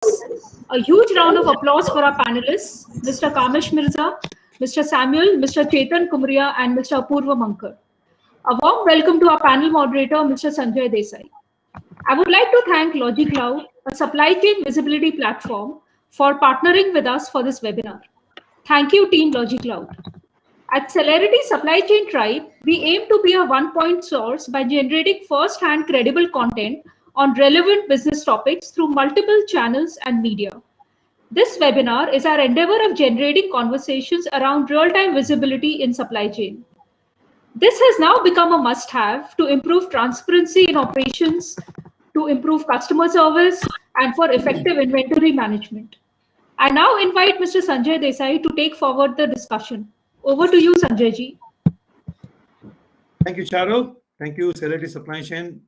A huge round of applause for our panelists, Mr. Kamish Mirza, Mr. Samuel, Mr. Chetan Kumriya, and Mr. Apurva Mankad. A warm welcome to our panel moderator, Mr. Sanjay Desai. I would like to thank Logicloud, a supply chain visibility platform, for partnering with us for this webinar. Thank you, Team Logicloud. At Celerity Supply Chain Tribe, we aim to be a one-point source by generating first-hand credible content on relevant business topics through multiple channels and media. This webinar is our endeavor of generating conversations around real-time visibility in supply chain. This has now become a must-have to improve transparency in operations, to improve customer service, and for effective inventory management. I now invite Mr. Sanjay Desai to take forward the discussion. Over to you, Sanjay ji. Thank you, Charu. Thank you, Celerity Supply Chain.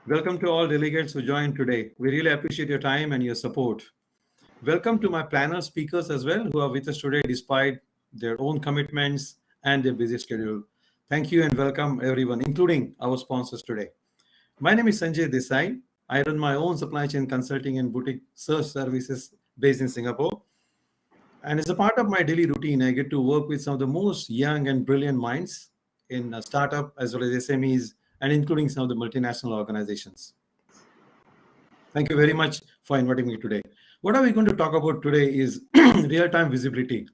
Welcome to all delegates who joined today. We really appreciate your time and your support. Welcome to my panel speakers as well, who are with us today despite their own commitments and their busy schedule. Thank you and welcome everyone, including our sponsors today. My name is Sanjay Desai. I run my own supply chain consulting and boutique search services based in Singapore. And as a part of my daily routine, I get to work with some of the most young and brilliant minds in a startup as well as SMEs, and including some of the multinational organizations. Thank you very much for inviting me today. What are we going to talk about today is real-time visibility.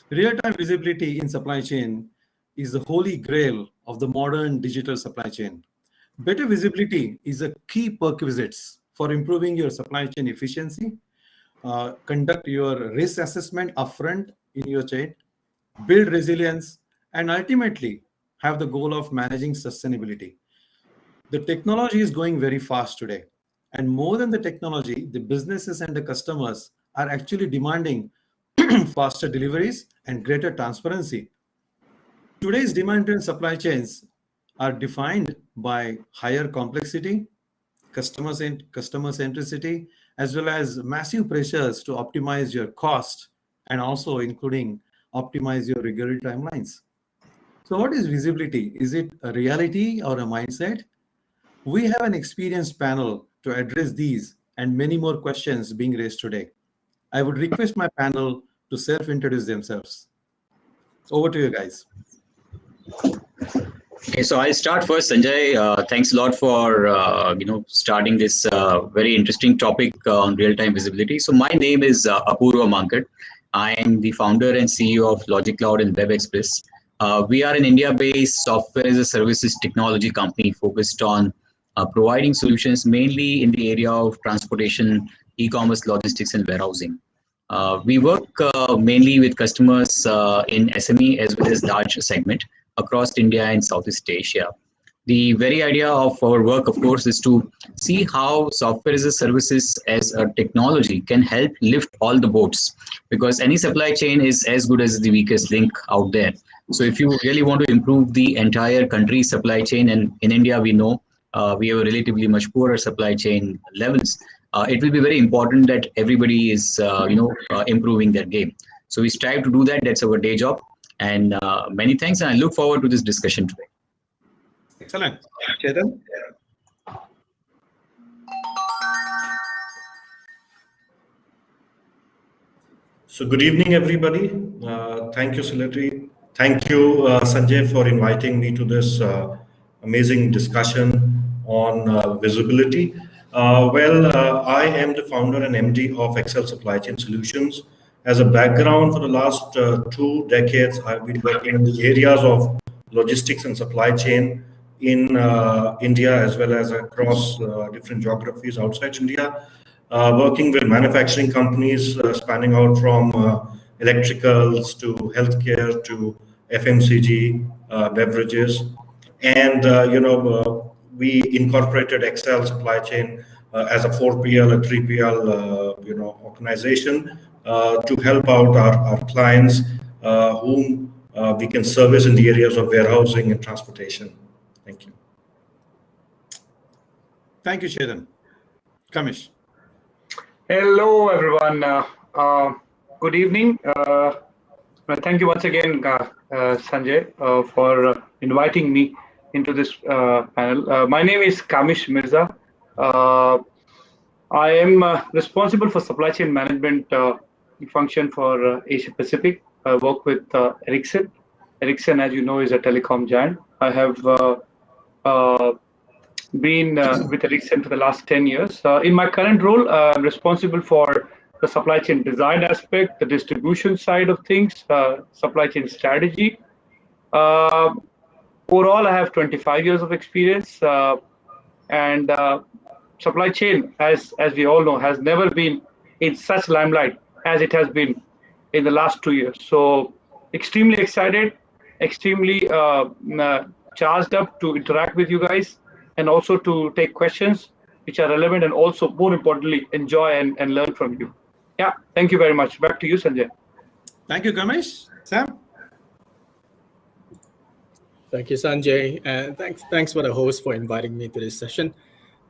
Real-time visibility in supply chain is the holy grail of the modern digital supply chain. Better visibility is a key prerequisite for improving your supply chain efficiency, conduct your risk assessment upfront in your chain, build resilience, and ultimately have the goal of managing sustainability. The technology is going very fast today. And more than the technology, the businesses and the customers are actually demanding faster deliveries and greater transparency. Today's demand-driven supply chains are defined by higher complexity, customer centricity, as well as massive pressures to optimize your cost and also including optimize your regulatory timelines. So what is visibility? Is it a reality or a mindset? We have an experienced panel to address these and many more questions being raised today. I would request my panel to self-introduce themselves. Over to you guys. Okay, so I'll start first, Sanjay. Thanks a lot for starting this very interesting topic on real-time visibility. So my name is Apurva Mankad. I am the founder and CEO of Logicloud and WebXpress. We are an India-based software as a services technology company focused on providing solutions mainly in the area of transportation, e-commerce, logistics, and warehousing. We work mainly with customers in SME as well as large segment across India and Southeast Asia. The very idea of our work, of course, is to see how software as a services as a technology can help lift all the boats, because any supply chain is as good as the weakest link out there. So if you really want to improve the entire country's supply chain, and in India we know we have a relatively much poorer supply chain levels, it will be very important that everybody is improving their game. So we strive to do that. That's our day job. And many thanks, and I look forward to this discussion today. Excellent. Chetan? So good evening, everybody. Thank you, Celerity. Thank you, Sanjay, for inviting me to this amazing discussion on visibility. I am the founder and MD of Excel Supply Chain Solutions. As a background, for the last 2 decades, I've been working in the areas of logistics and supply chain in India as well as across different geographies outside India, working with manufacturing companies spanning out from electricals to healthcare to FMCG, beverages. And, we incorporated Excel Supply Chain as a 4PL, a 3PL, organization to help out our clients whom we can service in the areas of warehousing and transportation. Thank you. Thank you, Chetan. Kamish. Hello, everyone. Good evening. Thank you once again, Sanjay, for inviting me into this panel. My name is Kamish Mirza. I am responsible for supply chain management function for Asia Pacific. I work with Ericsson. Ericsson, as you know, is a telecom giant. I have been with Ericsson for the last 10 years. In my current role, I'm responsible for the supply chain design aspect, the distribution side of things, supply chain strategy. Overall, I have 25 years of experience, and supply chain, as we all know, has never been in such limelight as it has been in the last 2 years. So extremely excited, extremely charged up to interact with you guys and also to take questions which are relevant and also, more importantly, enjoy and learn from you. Yeah, thank you very much. Back to you, Sanjay. Thank you, Kamish. Sam? Thank you, Sanjay, and thanks for the host for inviting me to this session.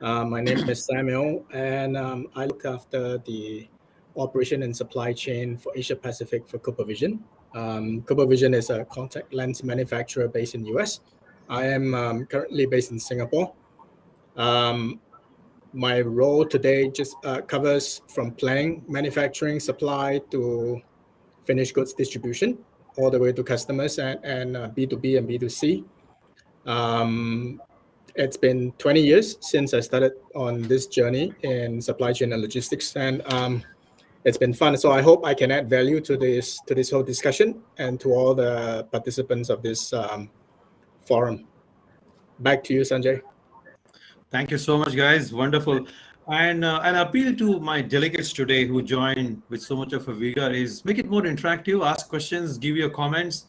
My name is Samuel, and I look after the operation and supply chain for Asia Pacific for CooperVision. CooperVision is a contact lens manufacturer based in US. I am currently based in Singapore. My role today just covers from planning, manufacturing, supply to finished goods distribution, all the way to customers and B2B and B2C. It's been 20 years since I started on this journey in supply chain and logistics, and it's been fun. So I hope I can add value to this whole discussion and to all the participants of this forum. Back to you, Sanjay. Thank you so much, guys. Wonderful. And an appeal to my delegates today who joined with so much of a vigor is make it more interactive, ask questions, give your comments.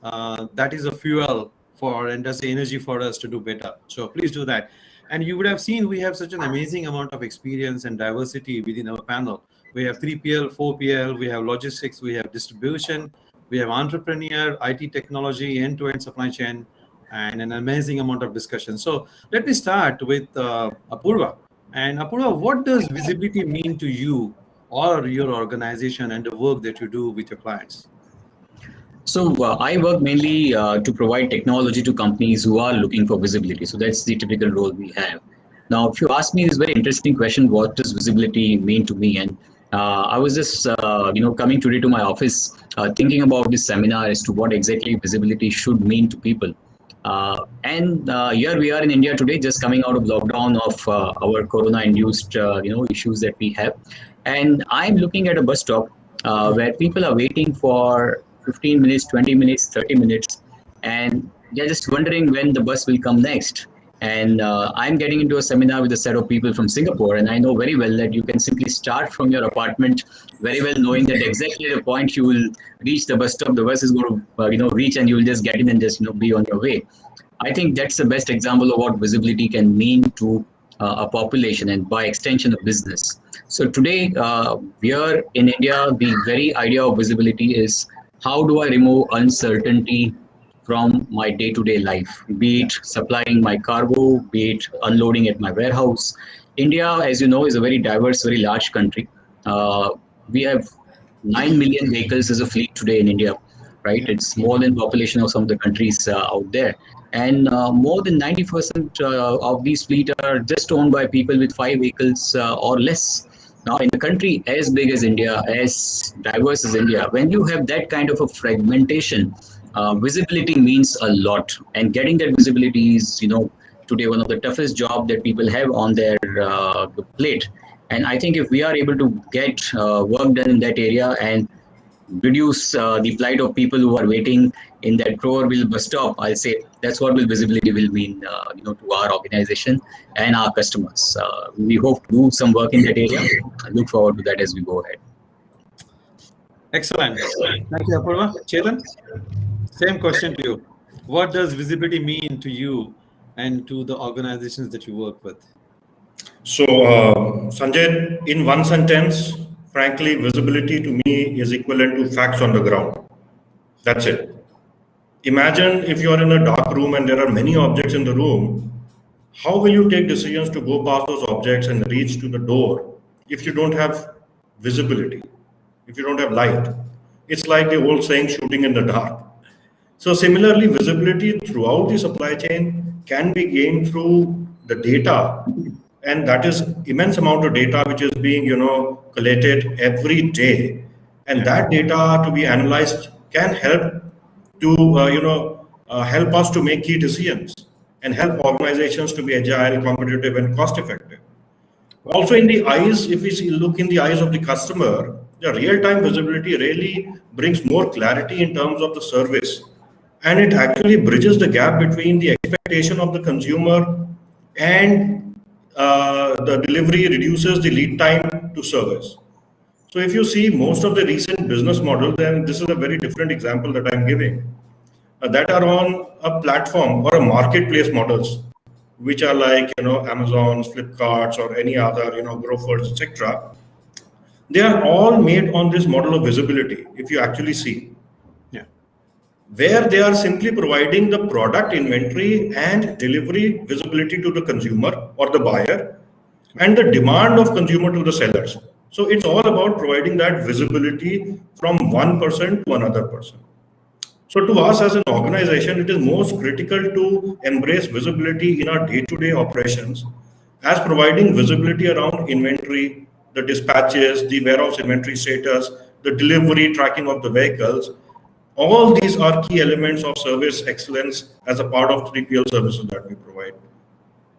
That is a fuel for and that's the energy for us to do better. So please do that. And you would have seen we have such an amazing amount of experience and diversity within our panel. We have 3PL, 4PL, we have logistics, we have distribution, we have entrepreneur, IT technology, end-to-end supply chain, and an amazing amount of discussion. So let me start with Apurva. And Apurva, what does visibility mean to you or your organization and the work that you do with your clients? So I work mainly to provide technology to companies who are looking for visibility. So that's the typical role we have. Now, if you ask me this very interesting question, what does visibility mean to me? And I was just, coming today to my office, thinking about this seminar as to what exactly visibility should mean to people. Here we are in India today, just coming out of lockdown of our corona-induced, issues that we have. And I'm looking at a bus stop where people are waiting for 15 minutes, 20 minutes, 30 minutes, and they're just wondering when the bus will come next. And I'm getting into a seminar with a set of people from Singapore, and I know very well that you can simply start from your apartment, very well knowing that exactly the point you will reach the bus stop, the bus is going to reach, and you will just get in and just be on your way. I think that's the best example of what visibility can mean to a population and by extension of business. So today, here in India, the very idea of visibility is how do I remove uncertainty from my day-to-day life, be it supplying my cargo, be it unloading at my warehouse. India, as you know, is a very diverse, very large country. We have 9 million vehicles as a fleet today in India, right? It's more than population of some of the countries out there. And more than 90% of these fleet are just owned by people with 5 vehicles or less. Now, in a country as big as India, as diverse as India, when you have that kind of a fragmentation, visibility means a lot. And getting that visibility is, today one of the toughest jobs that people have on their plate. And I think if we are able to get work done in that area and reduce the flight of people who are waiting in that proverbial bus stop, I'll say that's what visibility will mean, to our organization and our customers. We hope to do some work in that area. I look forward to that as we go ahead. Excellent. Thank you, Apurva. Chetan, same question to you. What does visibility mean to you and to the organizations that you work with? So, Sanjay, in one sentence, frankly, visibility to me is equivalent to facts on the ground. That's it. Imagine if you're in a dark room and there are many objects in the room, how will you take decisions to go past those objects and reach to the door if you don't have visibility, if you don't have light? It's like the old saying, shooting in the dark. So similarly, visibility throughout the supply chain can be gained through the data and that is immense amount of data which is being collated every day, and that data to be analyzed can help to help us to make key decisions and help organizations to be agile, competitive, and cost effective. Also, in the eyes, if we look in the eyes of the customer, the real-time visibility really brings more clarity in terms of the service, and it actually bridges the gap between the expectation of the consumer and the delivery, reduces the lead time to service. So if you see most of the recent business models, then this is a very different example that I'm giving, that are on a platform or a marketplace models, which are like Amazon, Flipkarts, or any other Grofers, etc. They are all made on this model of visibility. If you actually see, where they are simply providing the product inventory and delivery visibility to the consumer or the buyer, and the demand of consumer to the sellers. So it's all about providing that visibility from one person to another person. So to us as an organization, it is most critical to embrace visibility in our day-to-day operations, as providing visibility around inventory, the dispatches, the warehouse inventory status, the delivery tracking of the vehicles. All these are key elements of service excellence as a part of 3PL services that we provide.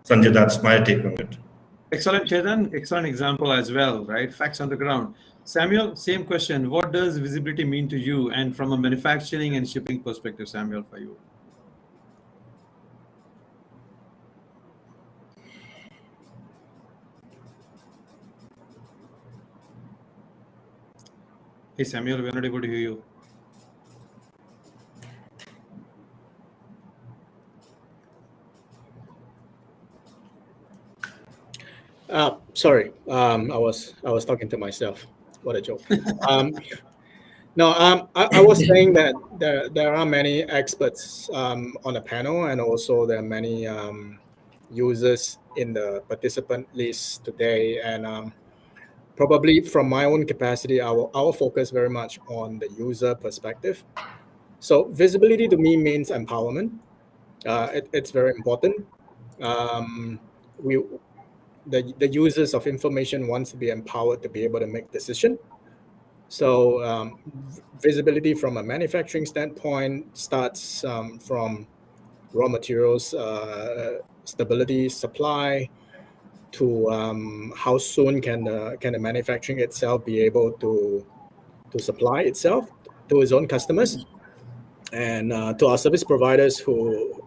Sanjay, that's my take on it. Excellent, Chetan. Excellent example as well, right? Facts on the ground. Samuel, same question. What does visibility mean to you? And from a manufacturing and shipping perspective, Samuel, for you? Hey, Samuel, we're not able to hear you. Sorry, I was talking to myself. What a joke. No, I was saying that there are many experts on the panel, and also there are many users in the participant list today. And probably from my own capacity, I will focus very much on the user perspective. So visibility to me means empowerment. It's very important. The users of information wants to be empowered to be able to make decision. So visibility from a manufacturing standpoint starts from raw materials, stability, supply, to how soon can the manufacturing itself be able to supply itself to its own customers, and to our service providers,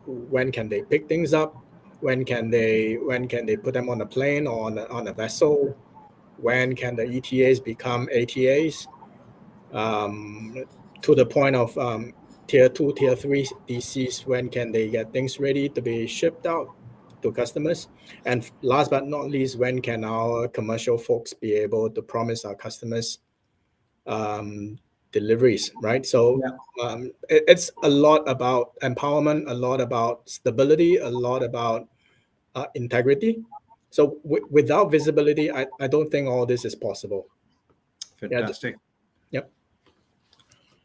when can they pick things up, when can they put them on a plane or on a vessel, when can the ETAs become ATAs, to the point of tier 2, tier 3 DCs, when can they get things ready to be shipped out to customers, and last but not least, when can our commercial folks be able to promise our customers deliveries, right? So it's a lot about empowerment, a lot about stability, a lot about integrity. So without visibility, I don't think all this is possible. Fantastic. Yep.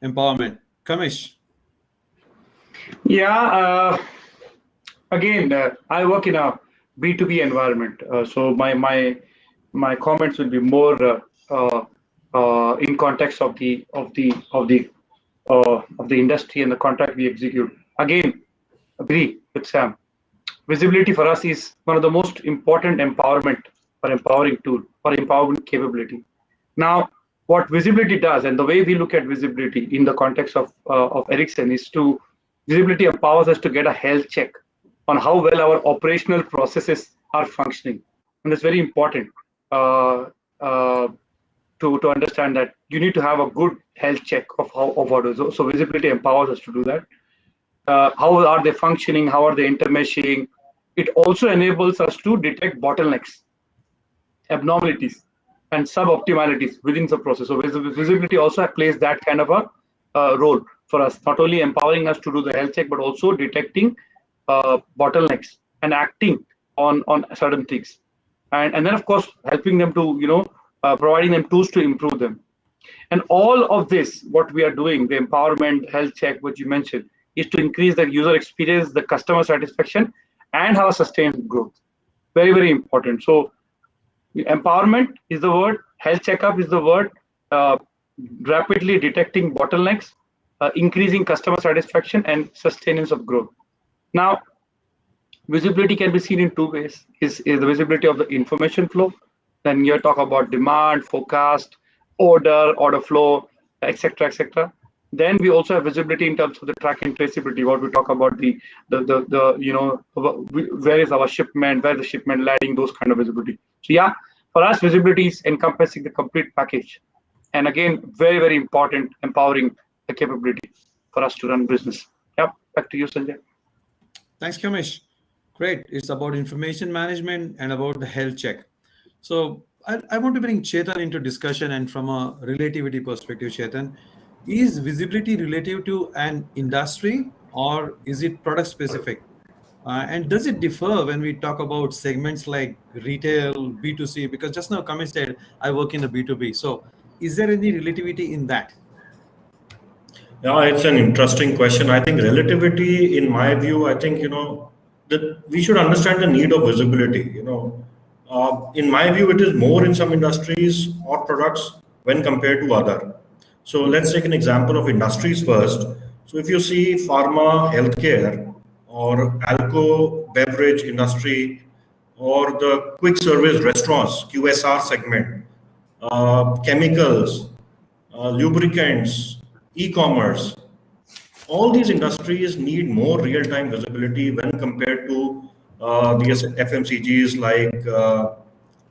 Empowerment. Kamish. Yeah. Again, I work in a B2B environment, so my comments will be more in context of the industry and the contract we execute. Again, agree with Sam. Visibility for us is one of the most important empowerment or empowering tool or empowerment capability. Now, what visibility does, and the way we look at visibility in the context of Ericsson, is visibility empowers us to get a health check on how well our operational processes are functioning, and it's very important to understand that you need to have a good health check of what is. So visibility empowers us to do that. How are they functioning? How are they intermeshing? It also enables us to detect bottlenecks, abnormalities, and suboptimalities within the process. So visibility also plays that kind of a role for us, not only empowering us to do the health check, but also detecting bottlenecks and acting on certain things, and then of course helping them to providing them tools to improve them. And all of this, what we are doing, the empowerment, health check, what you mentioned, is to increase the user experience, the customer satisfaction, and have a sustained growth. very, very important. So empowerment is the word, health checkup is the word, rapidly detecting bottlenecks, increasing customer satisfaction, and sustenance of growth. Now, visibility can be seen in two ways. Is the visibility of the information flow. Then you talk about demand, forecast, order flow, etc., etc. Then we also have visibility in terms of the track and traceability. What we talk about the where is our shipment, where is the shipment landing, those kind of visibility. So yeah, for us, visibility is encompassing the complete package, and again, very, very important, empowering the capability for us to run business. Yeah, back to you, Sanjay. Thanks, Kamish. Great. It's about information management and about the health check. So I want to bring Chetan into discussion, and from a relativity perspective, Chetan, is visibility relative to an industry or is it product specific? And does it differ when we talk about segments like retail, B2C? Because just now Kamish said, I work in the B2B. So is there any relativity in that? Yeah, it's an interesting question. I think relativity, in my view, I think, that we should understand the need of visibility. In my view, it is more in some industries or products when compared to other. So let's take an example of industries first. So if you see pharma, healthcare, or alcohol beverage industry, or the quick service restaurants, QSR segment, chemicals, lubricants, e-commerce, all these industries need more real-time visibility when compared to the FMCGs like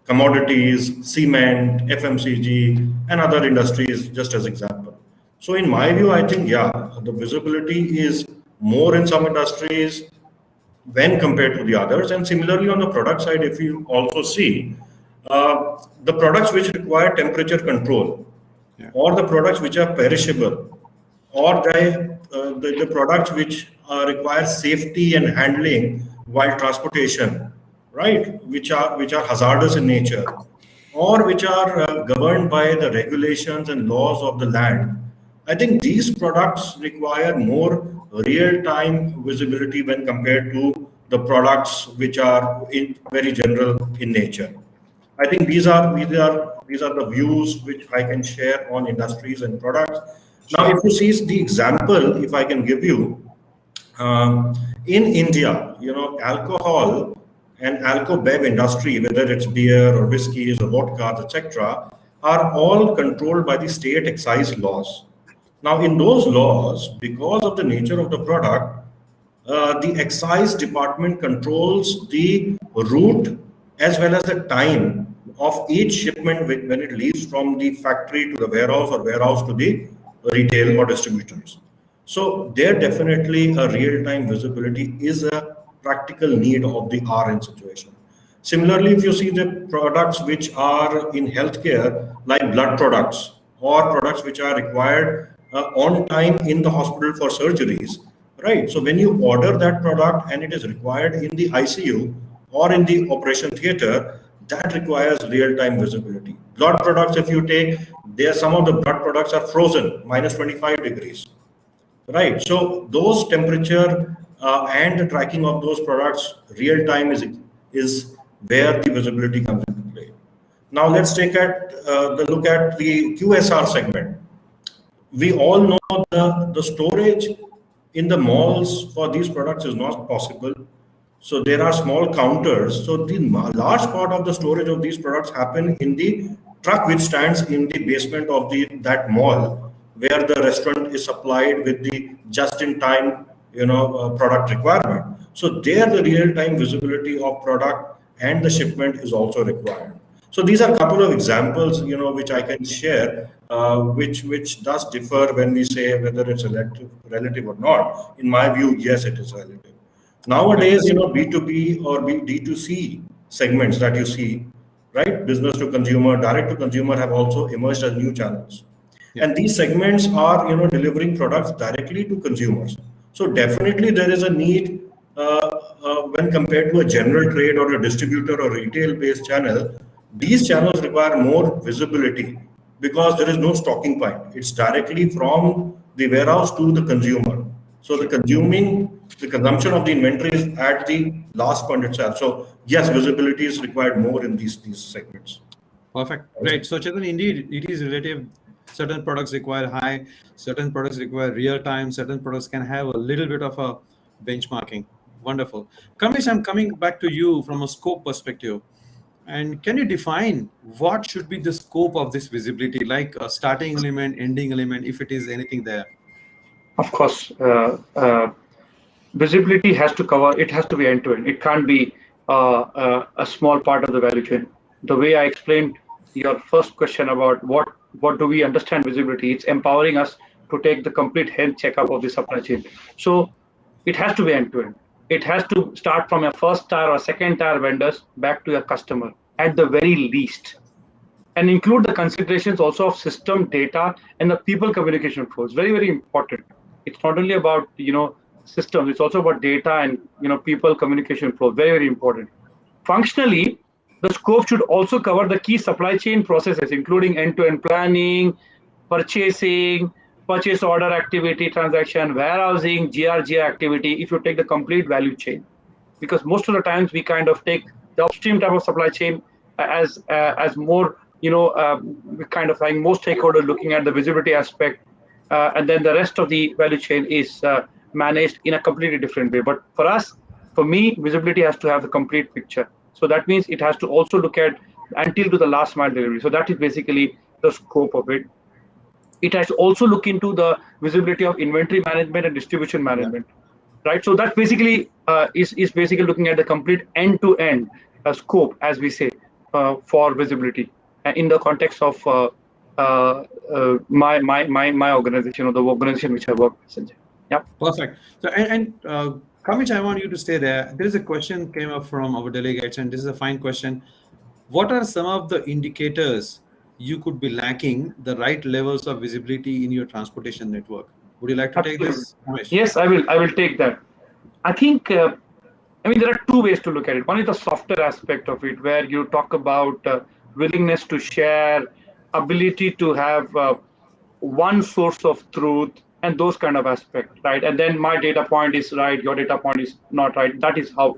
commodities, cement, FMCG, and other industries, just as example. So in my view, I think, yeah, the visibility is more in some industries when compared to the others. And similarly, on the product side, if you also see the products which require temperature control, or the products which are perishable, or the products which require safety and handling while transportation, right, which are hazardous in nature, or which are governed by the regulations and laws of the land. I think these products require more real-time visibility when compared to the products which are very general in nature. I think these are the views which I can share on industries and products. Now, if you see the example, if I can give you, in India, alcohol and alco-bev industry, whether it's beer or whiskeys or vodkas, etc., are all controlled by the state excise laws. Now, in those laws, because of the nature of the product, the excise department controls the route as well as the time of each shipment when it leaves from the factory to the warehouse or warehouse to the retail or distributors. So there definitely a real-time visibility is a practical need of the RN situation. Similarly, if you see the products which are in healthcare, like blood products or products which are required on time in the hospital for surgeries, right? So when you order that product and it is required in the ICU or in the operation theater, that requires real-time visibility. Blood products, if you take, some of the blood products are frozen, minus 25 degrees, right? So those temperature and the tracking of those products, real-time is where the visibility comes into play. Now let's take the look at the QSR segment. We all know the storage in the malls for these products is not possible. So there are small counters. So the large part of the storage of these products happen in the truck which stands in the basement of that mall, where the restaurant is supplied with the just-in-time product requirement. So there the real-time visibility of product and the shipment is also required. So these are a couple of examples, which I can share, which does differ when we say whether it's relative or not. In my view, yes, it is relative. Nowadays, B2B or D2C segments that you see, right? Business to consumer, direct to consumer have also emerged as new channels. Yeah. And these segments are, delivering products directly to consumers. So definitely there is a need when compared to a general trade or a distributor or retail-based channel. These channels require more visibility because there is no stocking point. It's directly from the warehouse to the consumer. So the consumption of the inventory is at the last point itself. So yes, visibility is required more in these segments. Perfect. Great. So Chetan, indeed, it is relative. Certain products require high, certain products require real time, certain products can have a little bit of a benchmarking. Wonderful. Kamish, I'm coming back to you from a scope perspective. And can you define what should be the scope of this visibility, like a starting element, ending element, if it is anything there? Of course, visibility has to cover, it has to be end-to-end. It can't be a small part of the value chain. The way I explained your first question about what do we understand visibility, it's empowering us to take the complete health checkup of the supply chain. So it has to be end-to-end. It has to start from your first tier or second tier vendors back to your customer at the very least, and include the considerations also of system data and the people communication flows. Very, very important. It's not only about systems, it's also about data and people communication flow. Very, very important. Functionally, the scope should also cover the key supply chain processes, including end-to-end planning, purchasing, purchase order activity, transaction, warehousing, GRG activity, if you take the complete value chain. Because most of the times we kind of take the upstream type of supply chain as more, we kind of having more stakeholders looking at the visibility aspect, and then the rest of the value chain is managed in a completely different way. But for me, visibility has to have the complete picture. So that means it has to also look at until to the last mile delivery. So that is basically the scope of it. It has to also look into the visibility of inventory management and distribution management, right? So that basically is basically looking at the complete end-to-end scope, as we say, for visibility in the context of my organization, or the organization which I work with, Sanjay. Yeah. Perfect. So and Kamish, I want you to stay there. There is a question came up from our delegates, and this is a fine question. What are some of the indicators you could be lacking the right levels of visibility in your transportation network? Would you like to take this, Kamish? Yes, I will take that. I think, there are two ways to look at it. One is the software aspect of it, where you talk about willingness to share, ability to have one source of truth, and those kind of aspects, right? And then my data point is right, your data point is not right. That is how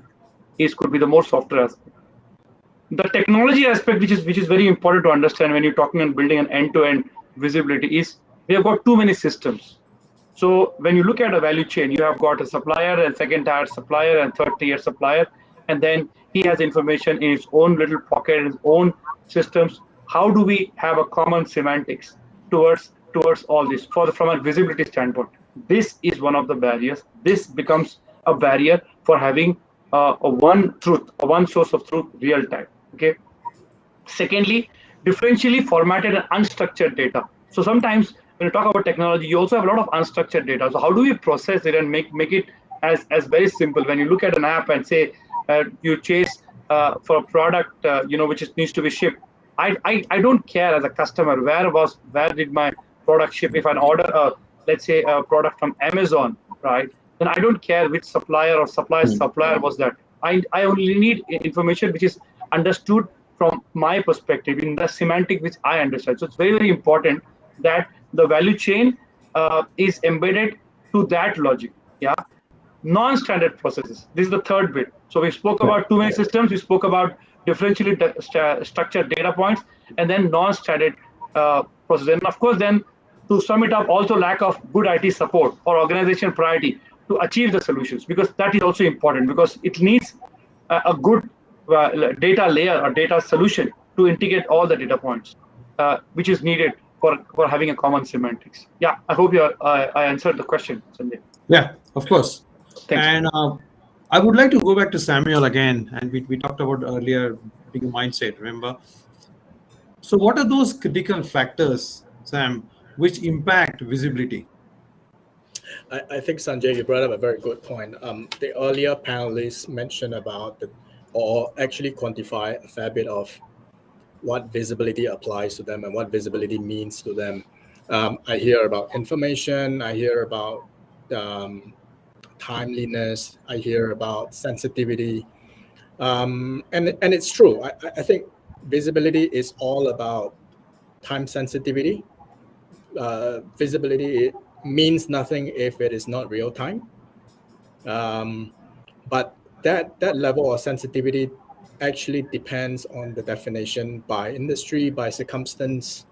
it could be the more software aspect. The technology aspect, which is very important to understand when you're talking and building an end-to-end visibility, is we have got too many systems. So when you look at a value chain, you have got a supplier and second tier supplier and third tier supplier, and then he has information in his own little pocket, in his own systems. How do we have a common semantics towards all this from a visibility standpoint? This is one of the barriers. This becomes a barrier for having a one source of truth real time. Okay. Secondly, differentially formatted and unstructured data. So sometimes when you talk about technology, you also have a lot of unstructured data. So how do we process it and make it as very simple? When you look at an app and say you chase for a product which needs to be shipped, I don't care as a customer where did my product ship. If I order let's say a product from Amazon, right, then I don't care which supplier or supplier was that. I only need information which is understood from my perspective in the semantic which I understand. So it's very, very important that the value chain is embedded to that logic. Yeah. Non-standard processes. This is the third bit. So we spoke about too many systems. We spoke about differentially structured data points, and then non-standard processes. And of course, then to sum it up, also lack of good IT support or organization priority to achieve the solutions, because that is also important, because it needs a good data layer or data solution to integrate all the data points, which is needed for having a common semantics. Yeah, I hope I answered the question, Sanjay. Yeah, of course. Thanks. And I would like to go back to Samuel again, and we talked about earlier being a mindset, remember? So what are those critical factors, Sam, which impact visibility? I think, Sanjay, you brought up a very good point. The earlier panelists mentioned about or actually quantify a fair bit of what visibility applies to them and what visibility means to them. I hear about information, I hear about timeliness, I hear about sensitivity, and it's true. I think visibility is all about time sensitivity. Visibility means nothing if it is not real time. But that level of sensitivity actually depends on the definition by industry, by circumstance,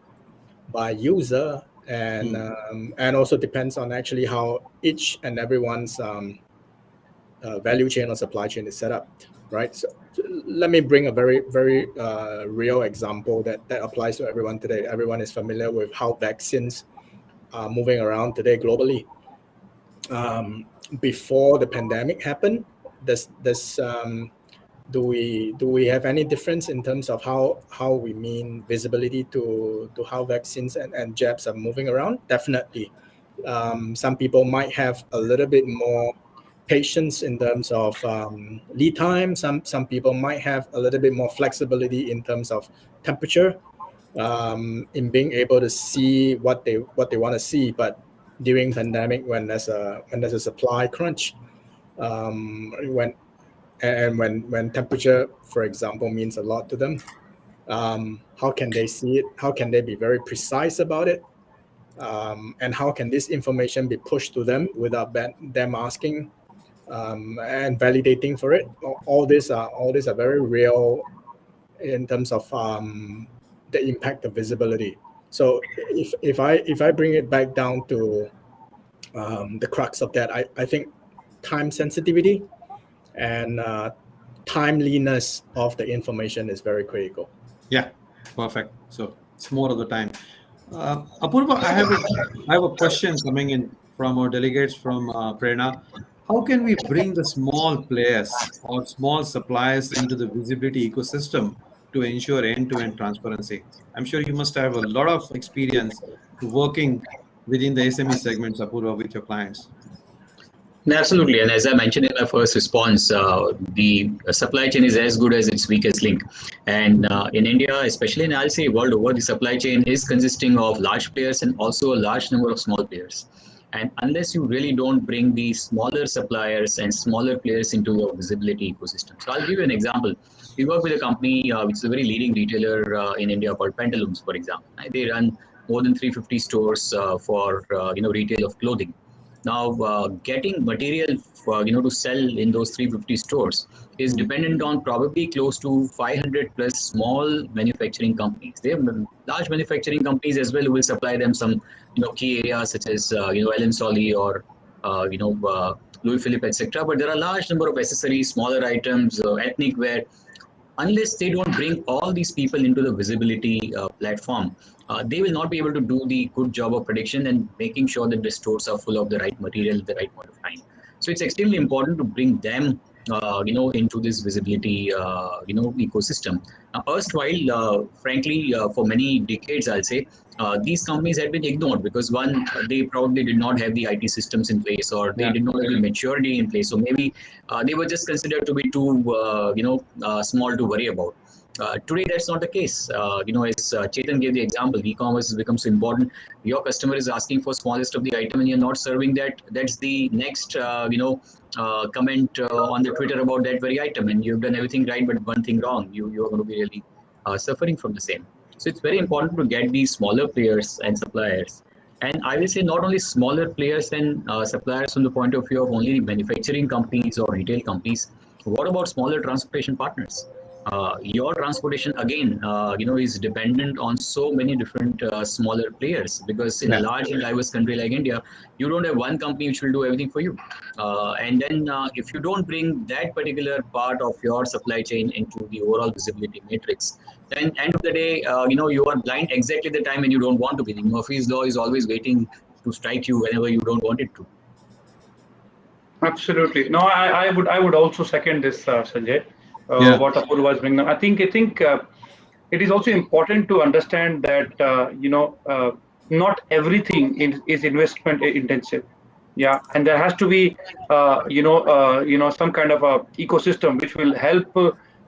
by user, and also depends on actually how each and everyone's value chain or supply chain is set up, right? So let me bring a very real example that applies to everyone today. Everyone is familiar with how vaccines are moving around today globally. Before the pandemic happened, do we have any difference in terms of how we mean visibility to how vaccines and jabs are moving around? Definitely. Some people might have a little bit more patience in terms of lead time. Some people might have a little bit more flexibility in terms of temperature, in being able to see what they want to see. But during pandemic, when there's a supply crunch, when temperature, for example, means a lot to them, how can they see it? How can they be very precise about it? And how can this information be pushed to them without them asking and validating for it? All these are very real in terms of the impact of visibility. So if I bring it back down to the crux of that, I think time sensitivity and timeliness of the information is very critical. Yeah, perfect. So it's more of the time. Apurva, I have a question coming in from our delegates from Prerna. How can we bring the small players or small suppliers into the visibility ecosystem to ensure end-to-end transparency? I'm sure you must have a lot of experience working within the SME segments, Apurva, with your clients. Absolutely, and as I mentioned in my first response, the supply chain is as good as its weakest link. And in India, especially in, I'll say world over, the supply chain is consisting of large players and also a large number of small players. And unless you really don't bring the smaller suppliers and smaller players into your visibility ecosystem. So I'll give you an example. We work with a company which is a very leading retailer in India called Panelists, for example. They run more than 350 stores for retail of clothing. Now, getting material for, to sell in those 350 stores is dependent on probably close to 500 plus small manufacturing companies. They have large manufacturing companies as well who will supply them some, key areas such as, Ellen Solly or, Louis Philippe, etc. But there are a large number of accessories, smaller items, ethnic wear. Unless they don't bring all these people into the visibility platform, they will not be able to do the good job of prediction and making sure that the stores are full of the right material at the right point of time. So it's extremely important to bring them, into this visibility, ecosystem. Erstwhile, frankly, for many decades, I'll say, these companies had been ignored because one, they probably did not have the IT systems in place, or they did not have the maturity in place. So maybe they were just considered to be too, small to worry about. Today, that's not the case. As Chetan gave the example, e-commerce has become so important. Your customer is asking for smallest of the item and you're not serving that. That's the next, comment on the Twitter about that very item. And you've done everything right, but one thing wrong. You're going to be really suffering from the same. So it's very important to get these smaller players and suppliers. And I will say not only smaller players and suppliers from the point of view of only manufacturing companies or retail companies. What about smaller transportation partners? Your transportation again, is dependent on so many different smaller players, because in a large and diverse country like India, you don't have one company which will do everything for you. And then if you don't bring that particular part of your supply chain into the overall visibility matrix, then end of the day, you are blind exactly the time when you don't want to be. Murphy's law is always waiting to strike you whenever you don't want it to. Absolutely. No, I would also second this, Sanjay. What Apurva was bringing up. I think it is also important to understand that not everything is investment intensive. Yeah, and there has to be some kind of a ecosystem which will help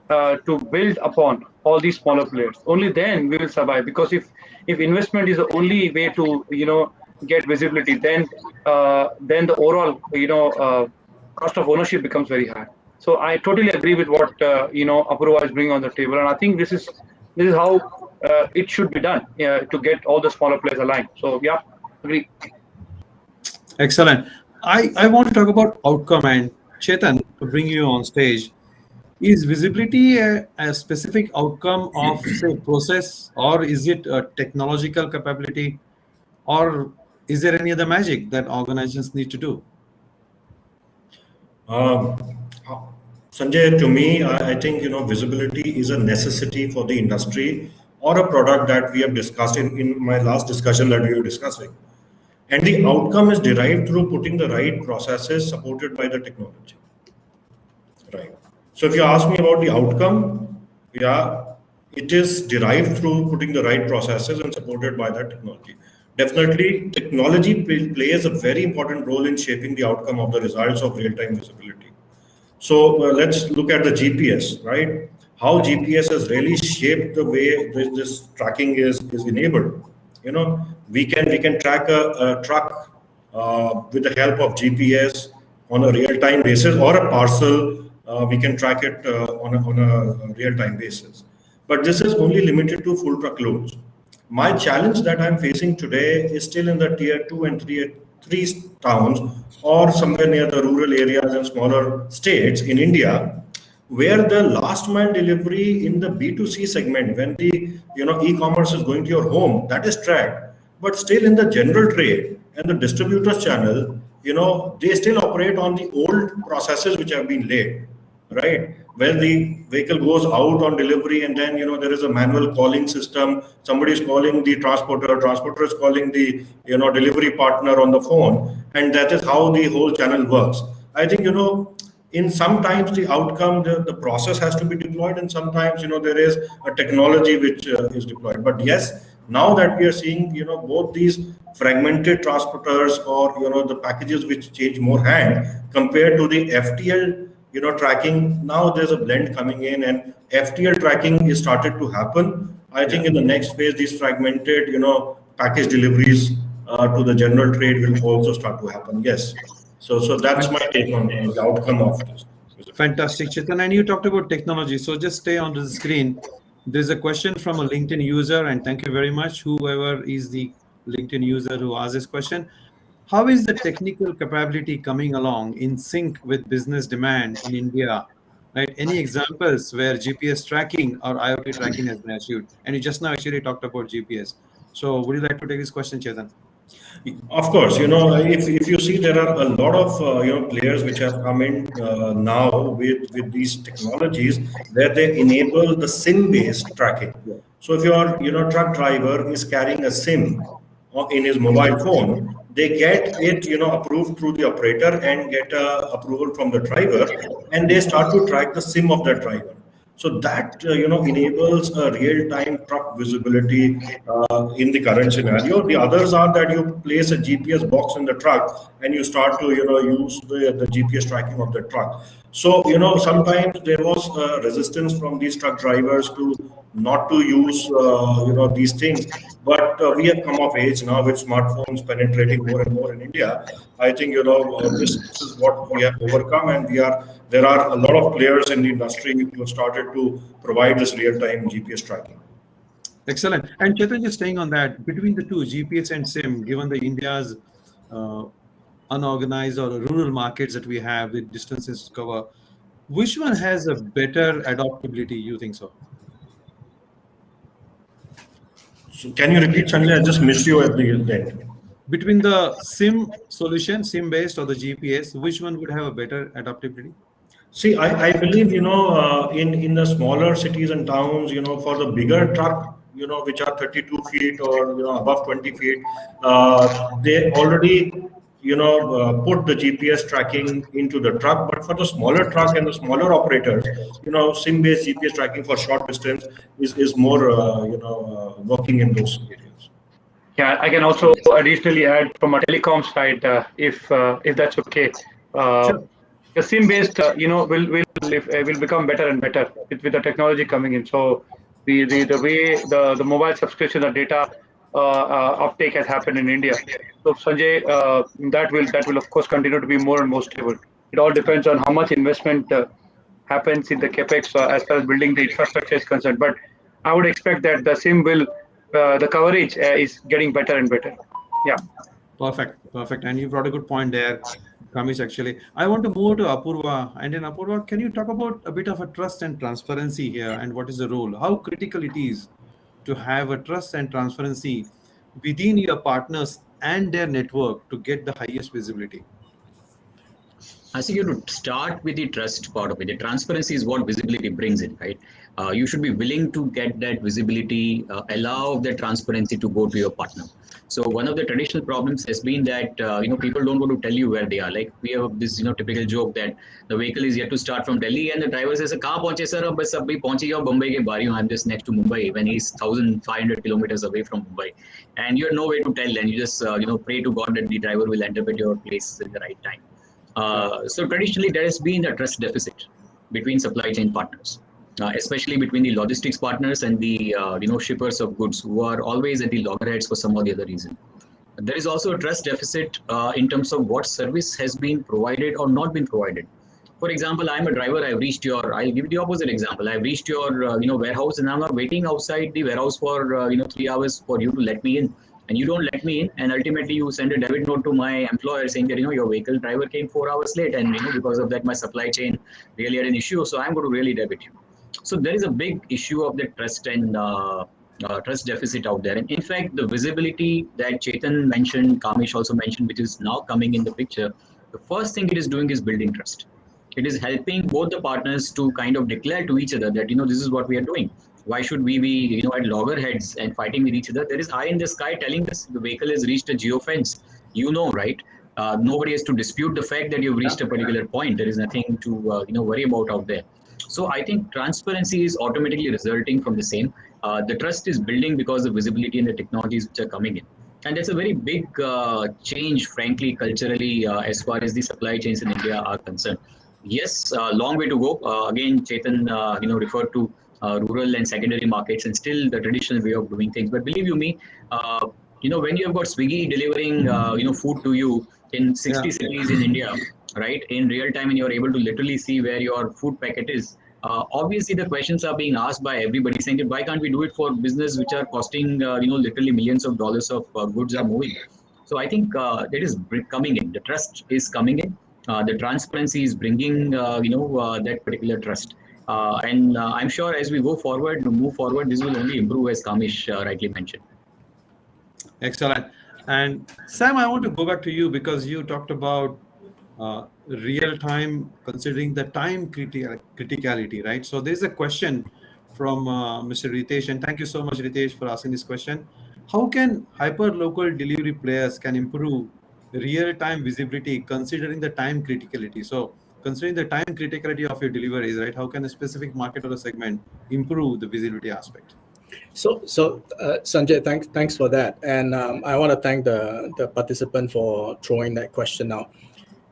to build upon all these smaller players. Only then we will survive. Because if investment is the only way to get visibility, then the overall cost of ownership becomes very high. So I totally agree with what Apurva is bringing on the table, and I think this is how it should be done to get all the smaller players aligned. So yeah, agree. Excellent. I want to talk about outcome, and Chetan, to bring you on stage. Is visibility a specific outcome of, say, process, or is it a technological capability, or is there any other magic that organizations need to do? Um, Sanjay, to me, I think visibility is a necessity for the industry or a product that we have discussed in my last discussion that we were discussing. And the outcome is derived through putting the right processes supported by the technology. Right. So if you ask me about the outcome, yeah, it is derived through putting the right processes and supported by that technology. Definitely, technology plays a very important role in shaping the outcome of the results of real-time visibility. So let's look at the GPS, right? How GPS has really shaped the way this tracking is enabled. We can track a truck with the help of GPS on a real-time basis, or a parcel. We can track it on a real-time basis. But this is only limited to full truckloads. My challenge that I'm facing today is still in the tier 2 and tier 3 towns, or somewhere near the rural areas and smaller states in India, where the last mile delivery in the B2C segment, when the e-commerce is going to your home, that is tracked. But still in the general trade and the distributors channel, they still operate on the old processes which have been laid, right? Where the vehicle goes out on delivery, and then there is a manual calling system. Somebody is calling the transporter is calling the delivery partner on the phone, and that is how the whole channel works. I think in sometimes the outcome, the process has to be deployed, and sometimes there is a technology which is deployed. But yes, now that we are seeing both these fragmented transporters, or the packages which change more hand compared to the FTL tracking, now there's a blend coming in, and FTL tracking is started to happen. I think in the next phase, these fragmented package deliveries to the general trade will also start to happen. Yes. So that's my take on the outcome of this. Fantastic, Chetan. And you talked about technology. So just stay on the screen. There's a question from a LinkedIn user, and thank you very much, whoever is the LinkedIn user who asked this question. How is the technical capability coming along in sync with business demand in India? Right? Any examples where GPS tracking or IoT tracking has been achieved? And you just now actually talked about GPS. So would you like to take this question, Chetan? Of course, if you see, there are a lot of players which have come in now with these technologies where they enable the SIM-based tracking. So if your truck driver is carrying a SIM in his mobile phone, they get it approved through the operator and get approval from the driver, and they start to track the SIM of that driver. So that enables a real-time truck visibility in the current scenario. The others are that you place a GPS box in the truck and you start to use the GPS tracking of the truck. So sometimes there was resistance from these truck drivers to not to use these things. But we have come of age now with smartphones penetrating more and more in India. I think this is what we have overcome, and there are a lot of players in the industry who have started to provide this real-time GPS tracking. Excellent. And Chetan, just staying on that, between the two, GPS and SIM, given the India's unorganized or rural markets that we have with distances to cover, which one has a better adaptability? You think so? So can you repeat, Sanjay? I just missed you at the end. Between the SIM solution, SIM-based, or the GPS, which one would have a better adaptability? See, I believe, in the smaller cities and towns, for the bigger truck, which are 32 feet or, above 20 feet, they already, put the GPS tracking into the truck. But for the smaller truck and the smaller operators, SIM-based GPS tracking for short distance is more, working in those areas. Yeah, I can also additionally add from a telecom side, if that's okay. Sure. The SIM-based, will become better and better with the technology coming in. So the way the mobile subscription or data uptake has happened in India. So Sanjay, that will of course continue to be more and more stable. It all depends on how much investment happens in the capex as far as building the infrastructure is concerned. But I would expect that the SIM will the coverage is getting better and better. Yeah. Perfect. And you brought a good point there, Kamish, actually. I want to move to Apurva. And then Apurva, can you talk about a bit of a trust and transparency here and what is the role? How critical it is to have a trust and transparency within your partners and their network to get the highest visibility? I think you have to start with the trust part of it. The transparency is what visibility brings in, right? You should be willing to get that visibility, allow the transparency to go to your partner. So one of the traditional problems has been that people don't want to tell you where they are. Like we have this typical joke that the vehicle is yet to start from Delhi and the driver says, "Kahan paunche sir? Ab bas abhi paunchi gaun Bombay ke bari hu. I'm just next to Mumbai," when he's 1,500 kilometers away from Mumbai, and you have no way to tell, and you just pray to God that the driver will end up at your place at the right time. So traditionally, there has been a trust deficit between supply chain partners, especially between the logistics partners and the shippers of goods who are always at the loggerheads for some or the other reason. There is also a trust deficit in terms of what service has been provided or not been provided. For example, I'm a driver. I'll give you the opposite example. I've reached your warehouse and I'm not waiting outside the warehouse for 3 hours for you to let me in. And you don't let me in, and ultimately you send a debit note to my employer saying that your vehicle driver came 4 hours late, and because of that my supply chain really had an issue, so I'm going to really debit you. So there is a big issue of the trust and trust deficit out there. And in fact, the visibility that Chetan mentioned, Kamish also mentioned, which is now coming in the picture, the first thing it is doing is building trust. It is helping both the partners to kind of declare to each other that this is what we are doing. Why should we be at loggerheads and fighting with each other? There is eye in the sky telling us the vehicle has reached a geofence. Right? Nobody has to dispute the fact that you've reached a particular point. There is nothing to worry about out there. So I think transparency is automatically resulting from the same. The trust is building because of visibility and the technologies which are coming in. And that's a very big change, frankly, culturally, as far as the supply chains in India are concerned. Yes, long way to go. Again, Chetan, referred to rural and secondary markets and still the traditional way of doing things. But believe you me, when you have got Swiggy delivering, food to you in 60 cities in India, right, in real time, and you're able to literally see where your food packet is, obviously the questions are being asked by everybody saying that why can't we do it for business which are costing, literally millions of dollars of goods are moving. So I think that is coming in. The trust is coming in. The transparency is bringing, that particular trust. And I'm sure as we move forward, this will only improve, as Kamish rightly mentioned. Excellent. And Sam, I want to go back to you because you talked about real time, considering the time criticality, right? So there's a question from Mr. Ritesh, and thank you so much, Ritesh, for asking this question. How can hyper-local delivery players can improve real-time visibility considering the time criticality? So considering the time criticality of your deliveries, right? How can a specific market or a segment improve the visibility aspect? So Sanjay, thanks for that, and I want to thank the participant for throwing that question out.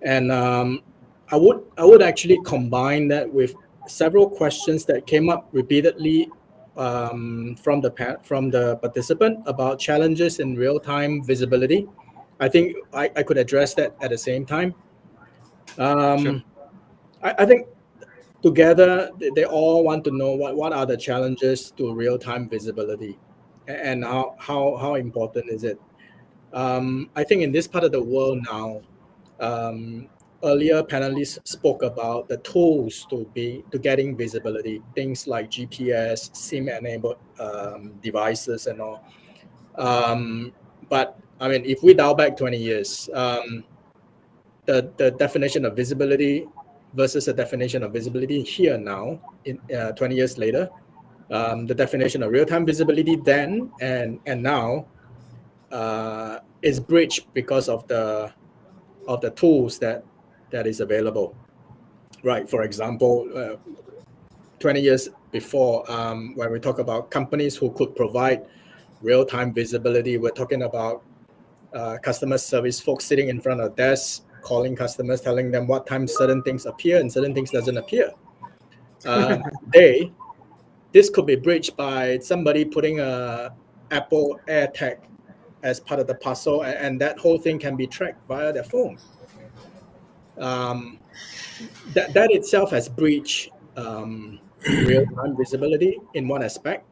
And I would actually combine that with several questions that came up repeatedly from the participant about challenges in real-time visibility. I think I could address that at the same time. Sure. I think together they all want to know what are the challenges to real-time visibility and how important is it. I think in this part of the world now, earlier panelists spoke about the tools to getting visibility, things like GPS, SIM-enabled devices and all. But I mean, if we dial back 20 years, the definition of visibility versus the definition of visibility here now, in 20 years later, the definition of real-time visibility then and now is bridged because of the tools that is available. Right. For example, 20 years before, when we talk about companies who could provide real-time visibility, we're talking about customer service folks sitting in front of desks, calling customers, telling them what time certain things appear and certain things doesn't appear. This could be bridged by somebody putting a Apple AirTag as part of the parcel, and that whole thing can be tracked via their phone. That itself has breached real-time visibility in one aspect,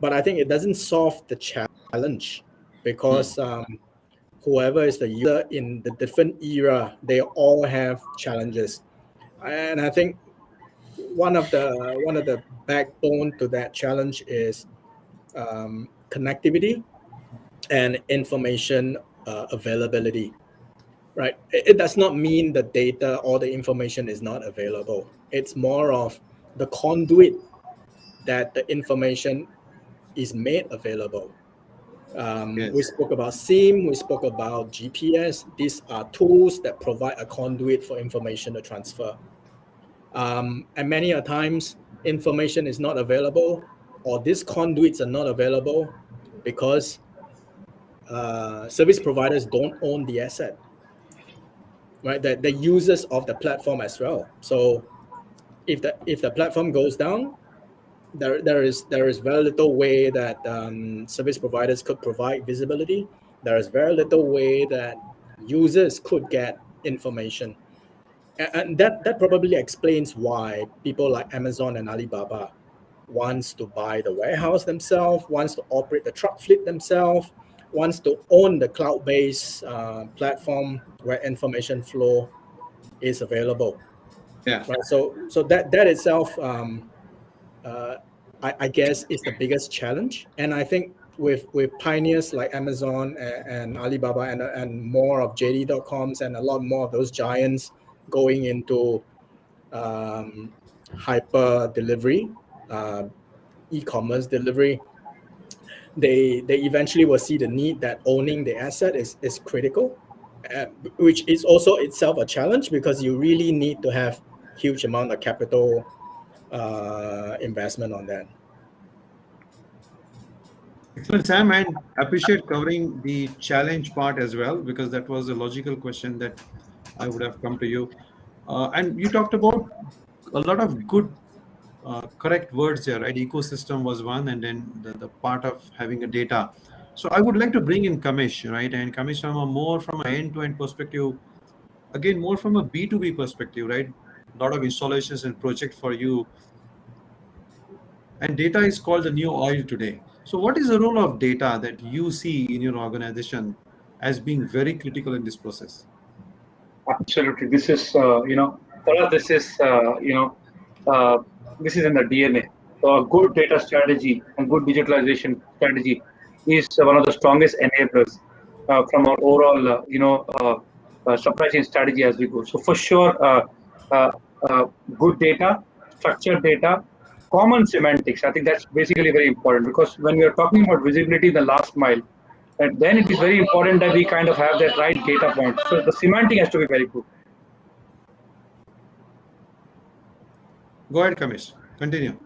but I think it doesn't solve the challenge because whoever is the user in the different era, they all have challenges. And I think one of the backbone to that challenge is connectivity and information availability, right? It does not mean the data or the information is not available. It's more of the conduit that the information is made available. Yes. We spoke about SIM, we spoke about GPS. These are tools that provide a conduit for information to transfer. And many a times, information is not available, or these conduits are not available because service providers don't own the asset, right? The users of the platform as well. So if the platform goes down, there is very little way that service providers could provide visibility. There is very little way that users could get information. And that probably explains why people like Amazon and Alibaba wants to buy the warehouse themselves, wants to operate the truck fleet themselves, wants to own the cloud-based platform where information flow is available. Yeah. Right. So that itself, I guess, is the biggest challenge. And I think with pioneers like Amazon and Alibaba and more of JD.coms and a lot more of those giants going into hyper delivery, e-commerce delivery, they eventually will see the need that owning the asset is critical, which is also itself a challenge because you really need to have huge amount of capital investment on that. Excellent, Sam, and appreciate covering the challenge part as well, because that was a logical question that I would have come to you. And you talked about a lot of good, correct words here, right? Ecosystem was one, and then the part of having a data. So I would like to bring in Kamish, right? And Kamish from an end-to-end perspective, again, more from a B2B perspective, right? A lot of installations and projects for you. And data is called the new oil today. So what is the role of data that you see in your organization as being very critical in this process? Absolutely. This is, for us, this is, this is in the DNA. So a good data strategy and good digitalization strategy is one of the strongest enablers from our overall, supply chain strategy as we go. So for sure, good data, structured data, common semantics. I think that's basically very important, because when we are talking about visibility in the last mile, and then it is very important that we kind of have that right data point. So the semantic has to be very good. Go ahead, Kamish. Continue.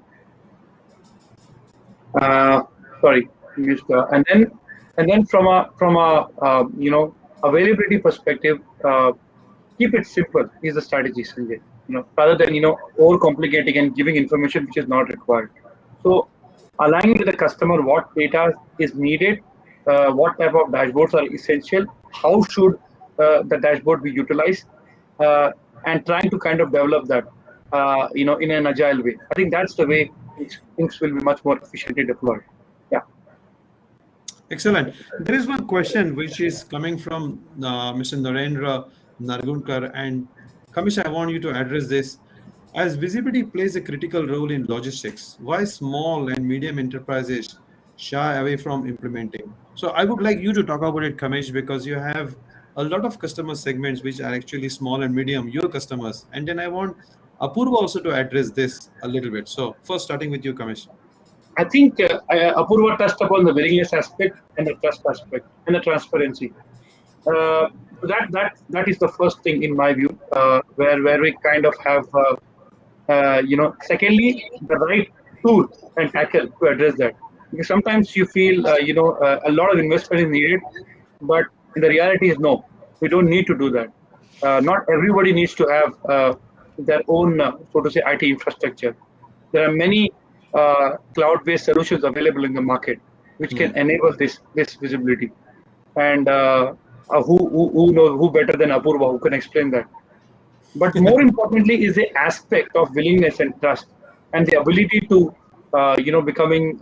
Sorry, and then from a availability perspective, keep it simple is the strategy, Sanjay. Rather than overcomplicating and giving information which is not required. So aligning with the customer what data is needed, what type of dashboards are essential, how should the dashboard be utilized, and trying to kind of develop that in an agile way. I think that's the way things will be much more efficiently deployed. Yeah. Excellent. There is one question which is coming from Mr. Narendra Nargunkar, and Kamish, I want you to address this. As visibility plays a critical role in logistics, why small and medium enterprises shy away from implementing? So I would like you to talk about it, Kamish, because you have a lot of customer segments which are actually small and medium, your customers. And then I want Apurva also to address this a little bit. So first, starting with you, Kamish. I think Apurva touched upon the willingness aspect and the trust aspect and the transparency. That is the first thing in my view, where we kind of have, secondly, the right tool and tackle to address that. Because sometimes you feel, a lot of investment is needed, but the reality is no, we don't need to do that. Not everybody needs to have their own, so to say, IT infrastructure. There are many cloud-based solutions available in the market which can enable this visibility. And who better than Apurva who can explain that? But more importantly is the aspect of willingness and trust and the ability to becoming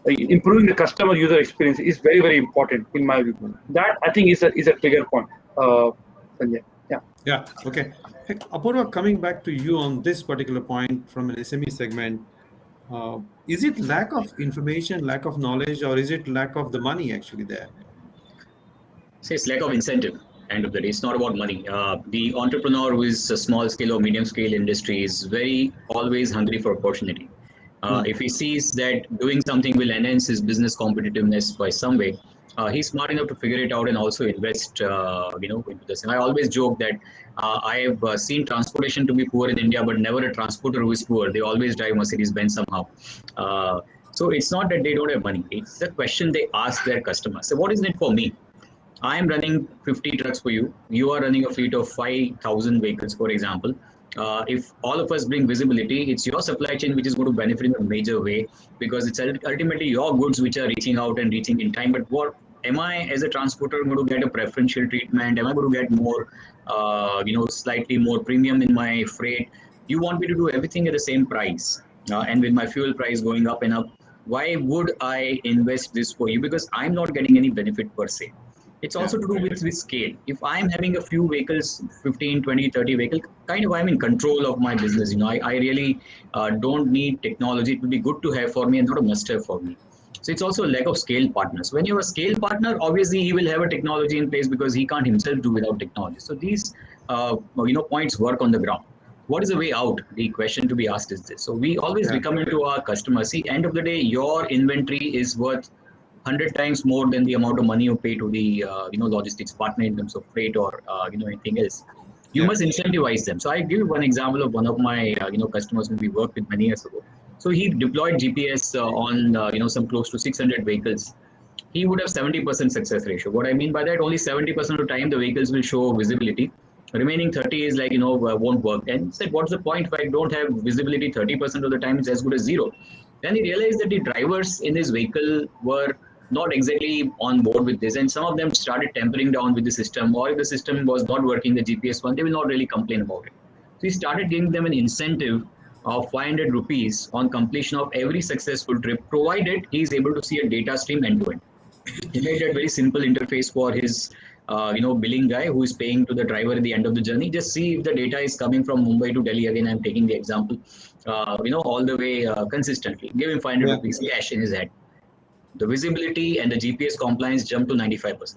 improving the customer user experience is very, very important in my view. That I think is a trigger point, Sanjay. Yeah. Yeah. Okay. Hey, Apurva, coming back to you on this particular point from an SME segment, is it lack of information, lack of knowledge, or is it lack of the money actually there? So it's lack of incentive. End of the day, it's not about money. The entrepreneur who is a small scale or medium scale industry is very always hungry for opportunity. If he sees that doing something will enhance his business competitiveness by some way, he's smart enough to figure it out and also invest, into this. And I always joke that I have seen transportation to be poor in India, but never a transporter who is poor. They always drive Mercedes-Benz somehow. So it's not that they don't have money. It's the question they ask their customers. So what is it for me? I am running 50 trucks for you. You are running a fleet of 5,000 vehicles, for example. If all of us bring visibility, it's your supply chain which is going to benefit in a major way, because it's ultimately your goods which are reaching out and reaching in time. But what am I as a transporter going to get a preferential treatment? Am I going to get more, slightly more premium in my freight? You want me to do everything at the same price, and with my fuel price going up and up, why would I invest this for you? Because I'm not getting any benefit per se. It's also to do with scale. If I'm having a few vehicles, 15, 20, 30 vehicles, kind of I'm in control of my business. I really don't need technology. It would be good to have for me and not a must have for me. So it's also a lack of scale partners. When you have a scale partner, obviously he will have a technology in place because he can't himself do without technology. So these points work on the ground. What is the way out? The question to be asked is this. So we always recommend to our customers, see, end of the day, your inventory is worth 100 times more than the amount of money you pay to the logistics partner in terms of freight or anything else. You must incentivize them. So I give you one example of one of my customers who we worked with many years ago. So he deployed GPS on some close to 600 vehicles. He would have 70% success ratio. What I mean by that, only 70% of the time the vehicles will show visibility. Remaining 30 is won't work. And said, what's the point if I don't have visibility 30% of the time? It's as good as zero. Then he realized that the drivers in his vehicle were not exactly on board with this, and some of them started tampering down with the system, or if the system was not working, the GPS one, they will not really complain about it. So he started giving them an incentive of 500 rupees on completion of every successful trip, provided he is able to see a data stream end to end. He made that very simple interface for his billing guy who is paying to the driver at the end of the journey. Just see if the data is coming from Mumbai to Delhi. Again, I'm taking the example, all the way consistently. Give him 500 rupees cash in his head. The visibility and the GPS compliance jump to 95%.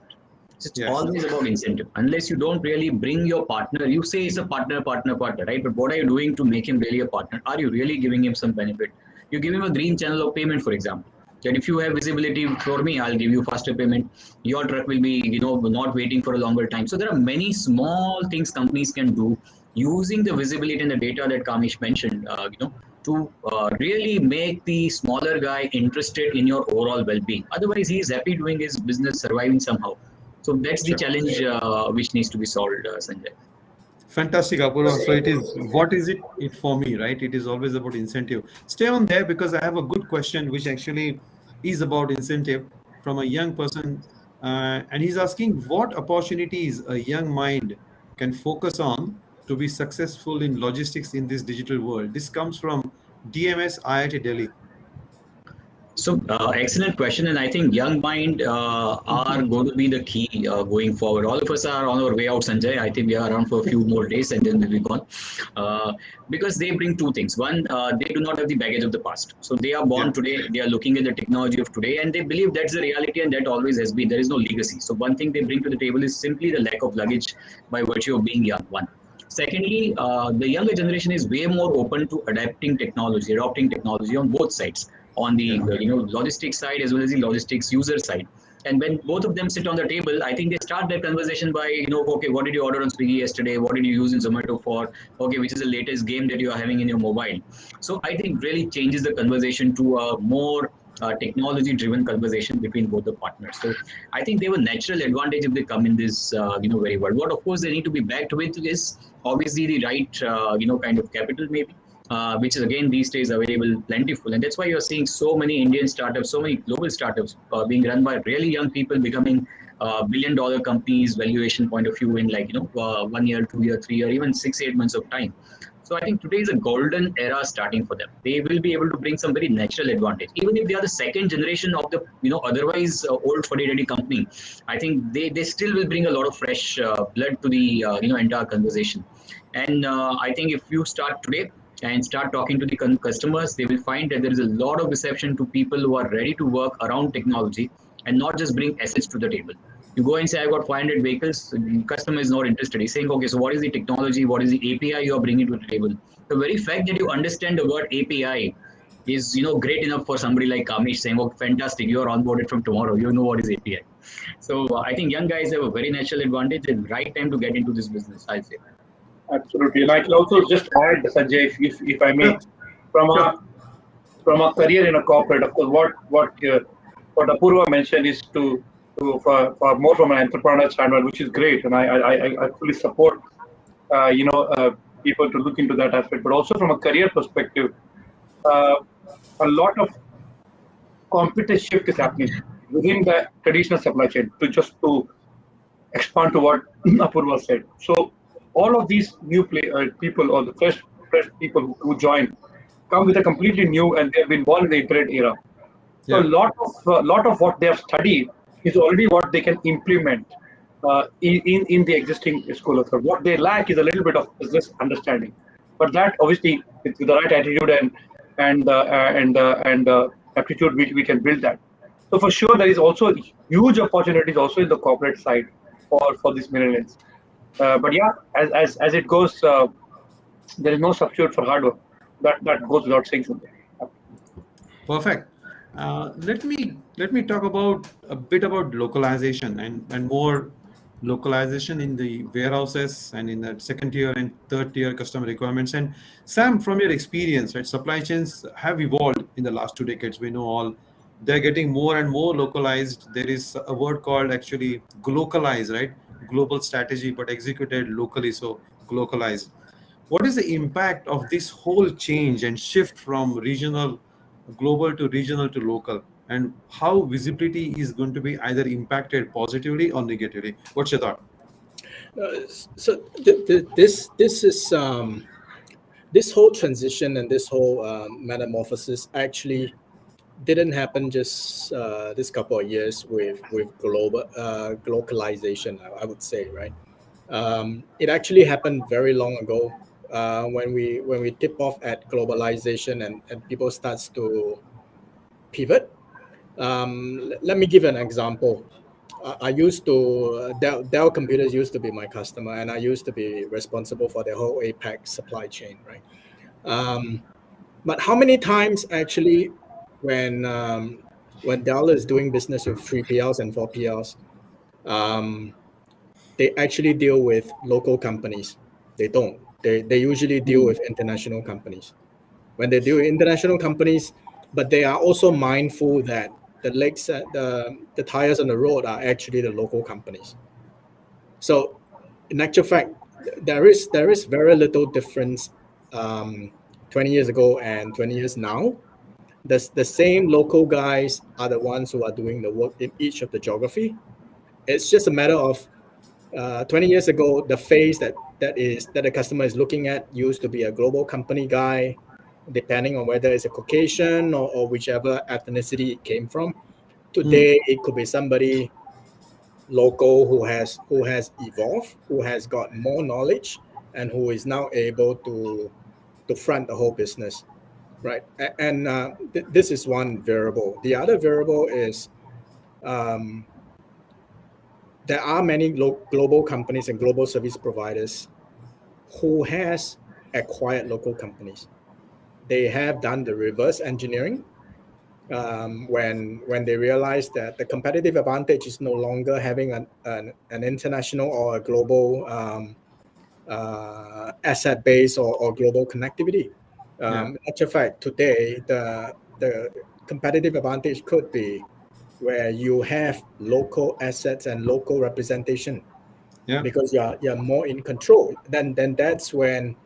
It's always about incentive. Unless you don't really bring your partner, you say it's a partner, right? But what are you doing to make him really a partner? Are you really giving him some benefit? You give him a green channel of payment, for example. That if you have visibility for me, I'll give you faster payment. Your truck will be, not waiting for a longer time. So there are many small things companies can do using the visibility and the data that Kamish mentioned, to really make the smaller guy interested in your overall well-being. Otherwise, he is happy doing his business, surviving somehow. So that's the challenge which needs to be solved, Sanjay. Fantastic, Apurva. So it is, what is it for me, right? It is always about incentive. Stay on there because I have a good question which actually is about incentive from a young person. And he's asking what opportunities a young mind can focus on to be successful in logistics in this digital world. This comes from DMS IIT Delhi. So excellent question, and I think young mind are going to be the key going forward. All of us are on our way out, Sanjay. I think we are around for a few more days and then we'll be gone. Because they bring two things. One, they do not have the baggage of the past. So they are born today, they are looking at the technology of today, and they believe that's the reality and that always has been. There is no legacy. So one thing they bring to the table is simply the lack of luggage by virtue of being young, one. Secondly, the younger generation is way more open to adopting technology on both sides, on the logistics side as well as the logistics user side. And when both of them sit on the table, I think they start their conversation by, okay, what did you order on Swiggy yesterday? What did you use in Zomato for? Okay, which is the latest game that you are having in your mobile? So I think really changes the conversation to a more technology-driven conversation between both the partners. So I think they have a natural advantage if they come in this, very world. What of course they need to be backed with is obviously the right, kind of capital maybe, which is again these days available plentiful. And that's why you're seeing so many Indian startups, so many global startups being run by really young people becoming billion-dollar companies valuation point of view in 1 year, 2 year, 3 year, even 6-8 months of time. So I think today is a golden era starting for them. They will be able to bring some very natural advantage. Even if they are the second generation of the otherwise old fuddy-duddy company, I think they still will bring a lot of fresh blood to the entire conversation. And I think if you start today and start talking to the customers, they will find that there is a lot of reception to people who are ready to work around technology and not just bring assets to the table. You go and say, I've got 500 vehicles, the customer is not interested. He's saying, okay, so what is the technology? What is the API you are bringing to the table? The very fact that you understand the word API is, great enough for somebody like Kamish saying, oh, fantastic, you are onboarded from tomorrow. You know what is API. So I think young guys have a very natural advantage and right time to get into this business, I'll say. Absolutely. And I can also just add, Sanjay, if I may, from a career in a corporate, of course, what Apurva mentioned is for more from an entrepreneur standpoint, which is great, and I fully support people to look into that aspect. But also from a career perspective, a lot of competence shift is happening within the traditional supply chain. To expand to what Apurva said, so all of these new people or the fresh people who join come with a completely new, and they've been born in the internet era. So a lot of what they have studied is already what they can implement in the existing school of thought. What they lack is a little bit of business understanding, but that obviously with the right attitude and aptitude, we can build that. So for sure, there is also huge opportunities also in the corporate side for these millennials. But yeah, as it goes, there is no substitute for hard work. That goes without saying something. Perfect. Let me talk about a bit about localization and more localization in the warehouses and in the second tier and third tier customer requirements. And Sam, from your experience, right, supply chains have evolved in the last 2 decades. We know all they're getting more and more localized. There is a word called actually glocalize, right? Global strategy, but executed locally, so glocalized. What is the impact of this whole change and shift from global to regional to local, and how visibility is going to be either impacted positively or negatively? What's your thought? So this is this whole transition and this whole metamorphosis actually didn't happen just this couple of years with globalization, I would say, right? It actually happened very long ago when we tip off at globalization and people starts to pivot. Let me give an example. I used to Dell Computers used to be my customer, and I used to be responsible for the whole APAC supply chain, right? But how many times actually when Dell is doing business with 3PLs and 4PLs, they actually deal with local companies? They don't. They usually deal with international companies. When they deal with international companies, but they are also mindful that the legs, the tires on the road are actually the local companies. So in actual fact, there is very little difference 20 years ago and 20 years now. The same local guys are the ones who are doing the work in each of the geography. It's just a matter of 20 years ago, the face that the customer is looking at used to be a global company guy, depending on whether it's a Caucasian or whichever ethnicity it came from. Today, it could be somebody local who has evolved, who has got more knowledge, and who is now able to front the whole business, right? And this is one variable. The other variable is there are many global companies and global service providers who has acquired local companies. They have done the reverse engineering when they realize that the competitive advantage is no longer having an international or a global asset base or global connectivity. In actual fact, today the competitive advantage could be where you have local assets and local representation, because you're more in control. Then that's when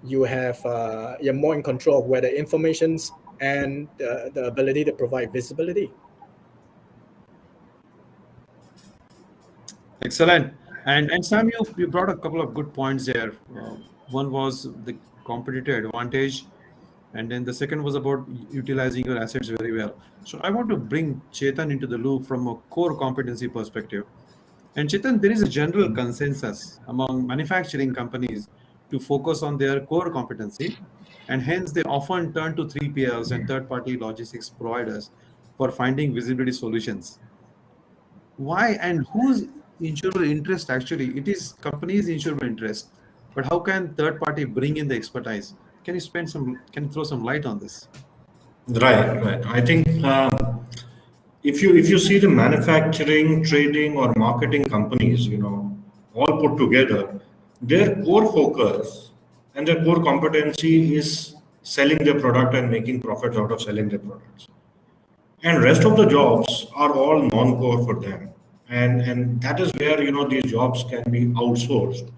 you have you're more in control of where the information's and the ability to provide visibility. Excellent. And Sam, you brought a couple of good points there. One was the competitive advantage. And then the second was about utilizing your assets very well. So I want to bring Chetan into the loop from a core competency perspective. And Chetan, there is a general consensus among manufacturing companies to focus on their core competency, and hence they often turn to 3PLs and third-party logistics providers for finding visibility solutions. Why and whose insurer interest actually? It is companies' insurer interest, but how can third party bring in the expertise? Can you throw some light on this? Right. I think if you see the manufacturing, trading, or marketing companies, all put together, their core focus and their core competency is selling their product and making profits out of selling their products. And rest of the jobs are all non-core for them, and that is where these jobs can be outsourced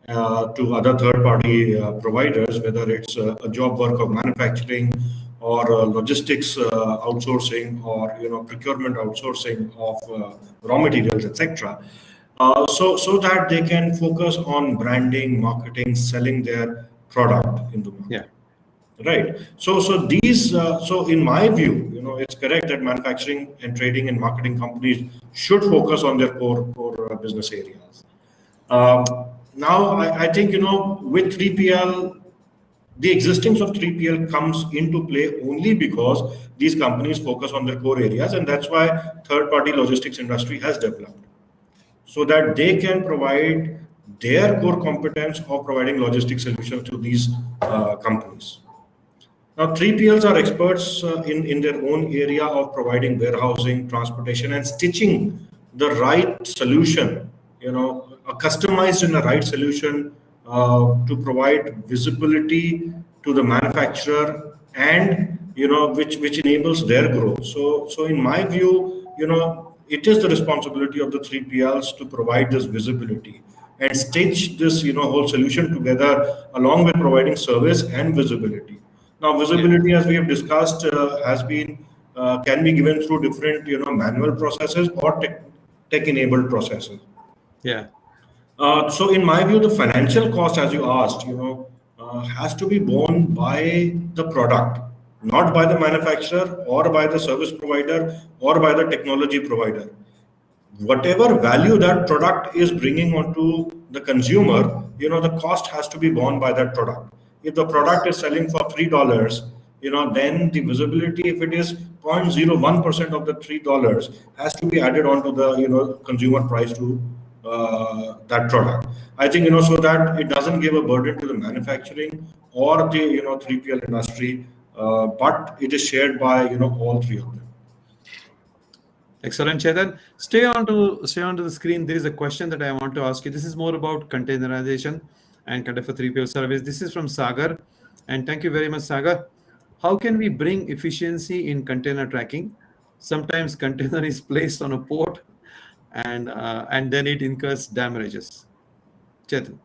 to other third-party providers, whether it's a job work of manufacturing or logistics outsourcing or procurement outsourcing of raw materials, etc. So that they can focus on branding, marketing, selling their product in the market. Yeah. Right. So these. So in my view, it's correct that manufacturing and trading and marketing companies should focus on their core business areas. Now, I think with 3PL, the existence of 3PL comes into play only because these companies focus on their core areas, and that's why third-party logistics industry has developed, so that they can provide their core competence of providing logistics solutions to these companies. Now, 3PLs are experts in their own area of providing warehousing, transportation, and stitching the right solution, customized in the right solution to provide visibility to the manufacturer, and which enables their growth. So in my view, it is the responsibility of the 3PLs to provide this visibility and stitch this whole solution together, along with providing service and visibility. Now, visibility, as we have discussed, can be given through different manual processes or tech-enabled processes. Yeah. So in my view, the financial cost, as you asked, has to be borne by the product, not by the manufacturer or by the service provider or by the technology provider. Whatever value that product is bringing onto the consumer, the cost has to be borne by that product. If the product is selling for $3, then the visibility, if it is 0.01% of the $3, has to be added onto the consumer price to that product. I think so that it doesn't give a burden to the manufacturing or the 3PL industry, but it is shared by all three of them. Excellent, Chetan. Stay onto the screen. There is a question that I want to ask you. This is more about containerization and kind of a 3PL service. This is from Sagar, and thank you very much, Sagar. How can we bring efficiency in container tracking? Sometimes container is placed on a port, and then it incurs damages. Chetan.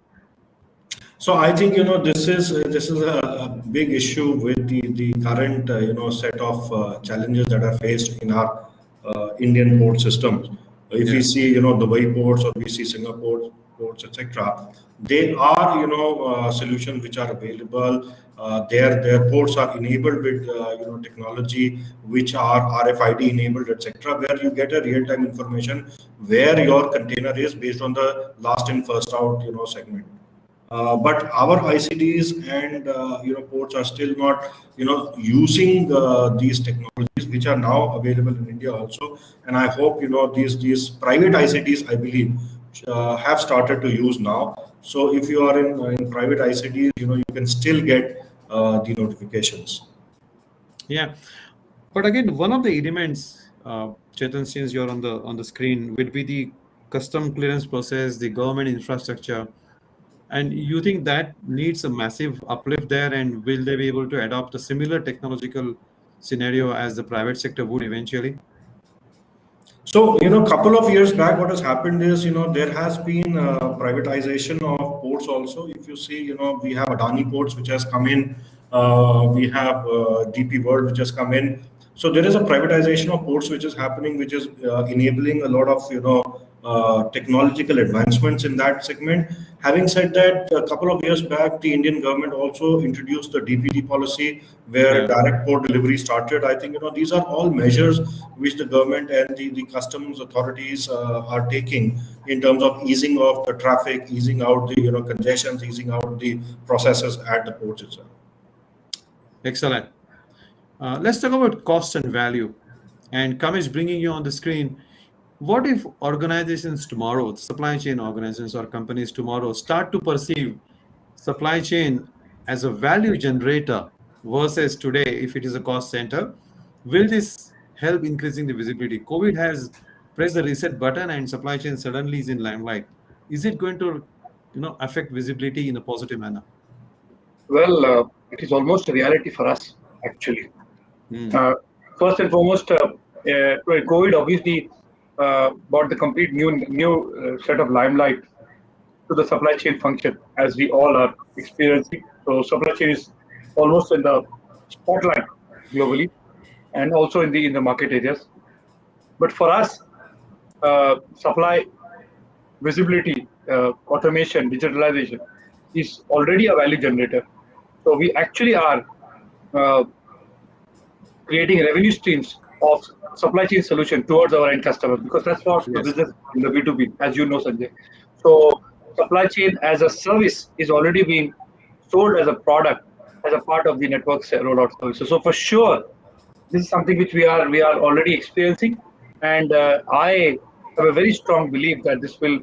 So I think this is a big issue with the current set of challenges that are faced in our Indian port systems. If we see Dubai ports or we see Singapore ports, etc., they are solutions which are available. Their ports are enabled with technology which are RFID enabled, etc., where you get a real-time information where your container is based on the last in first out segment. But our ICDs and ports are still not using these technologies which are now available in India also, and I hope these private ICDs, I believe, have started to use now. So if you are in private ICDs, you can still get the notifications. Yeah, but again, one of the elements, Chetan, since you're on the screen, would be the custom clearance process, the government infrastructure. And you think that needs a massive uplift there, and will they be able to adopt a similar technological scenario as the private sector would eventually? So, a couple of years back, what has happened is, there has been privatization of ports also. If you see, we have Adani ports, which has come in. We have DP World, which has come in. So there is a privatization of ports, which is happening, which is enabling a lot of, technological advancements in that segment. Having said that, a couple of years back, the Indian government also introduced the DPD policy where direct port delivery started. I think, these are all measures which the government and the customs authorities are taking in terms of easing of the traffic, easing out the congestions, easing out the processes at the ports itself. Excellent. Let's talk about cost and value. And Kamish, bringing you on the screen, what if organizations tomorrow, supply chain organizations or companies tomorrow, start to perceive supply chain as a value generator versus today, if it is a cost center? Will this help increasing the visibility? COVID has pressed the reset button and supply chain suddenly is in limelight. Is it going to affect visibility in a positive manner? Well, it is almost a reality for us, actually. First and foremost, COVID obviously brought the complete new set of limelight to the supply chain function, as we all are experiencing. So supply chain is almost in the spotlight globally and also in the market areas. But for us, supply visibility, automation, digitalization is already a value generator. So we actually are creating revenue streams of supply chain solution towards our end customers, because that's what the business in the B2B, as you know, Sanjay. So supply chain as a service is already being sold as a product, as a part of the network's rollout services. So for sure, this is something which we are already experiencing, and I have a very strong belief that this will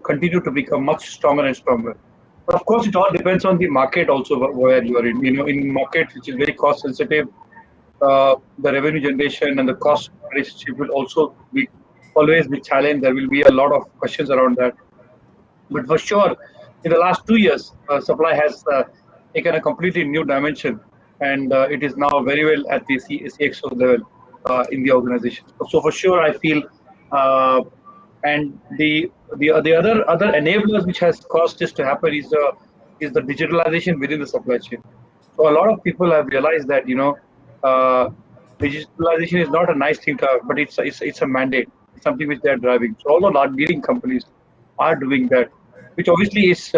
continue to become much stronger and stronger. But of course, it all depends on the market also where you are in. In market which is very cost sensitive, the revenue generation and the cost relationship will also always be challenged. There will be a lot of questions around that. But for sure, in the last 2 years, supply has taken a completely new dimension, and it is now very well at the CXO level in the organization. So for sure, I feel, and the other enablers which has caused this to happen is the digitalization within the supply chain. So a lot of people have realized that digitalization is not a nice thing to have, but it's a mandate. It's something which they are driving. So all the leading companies are doing that, which obviously is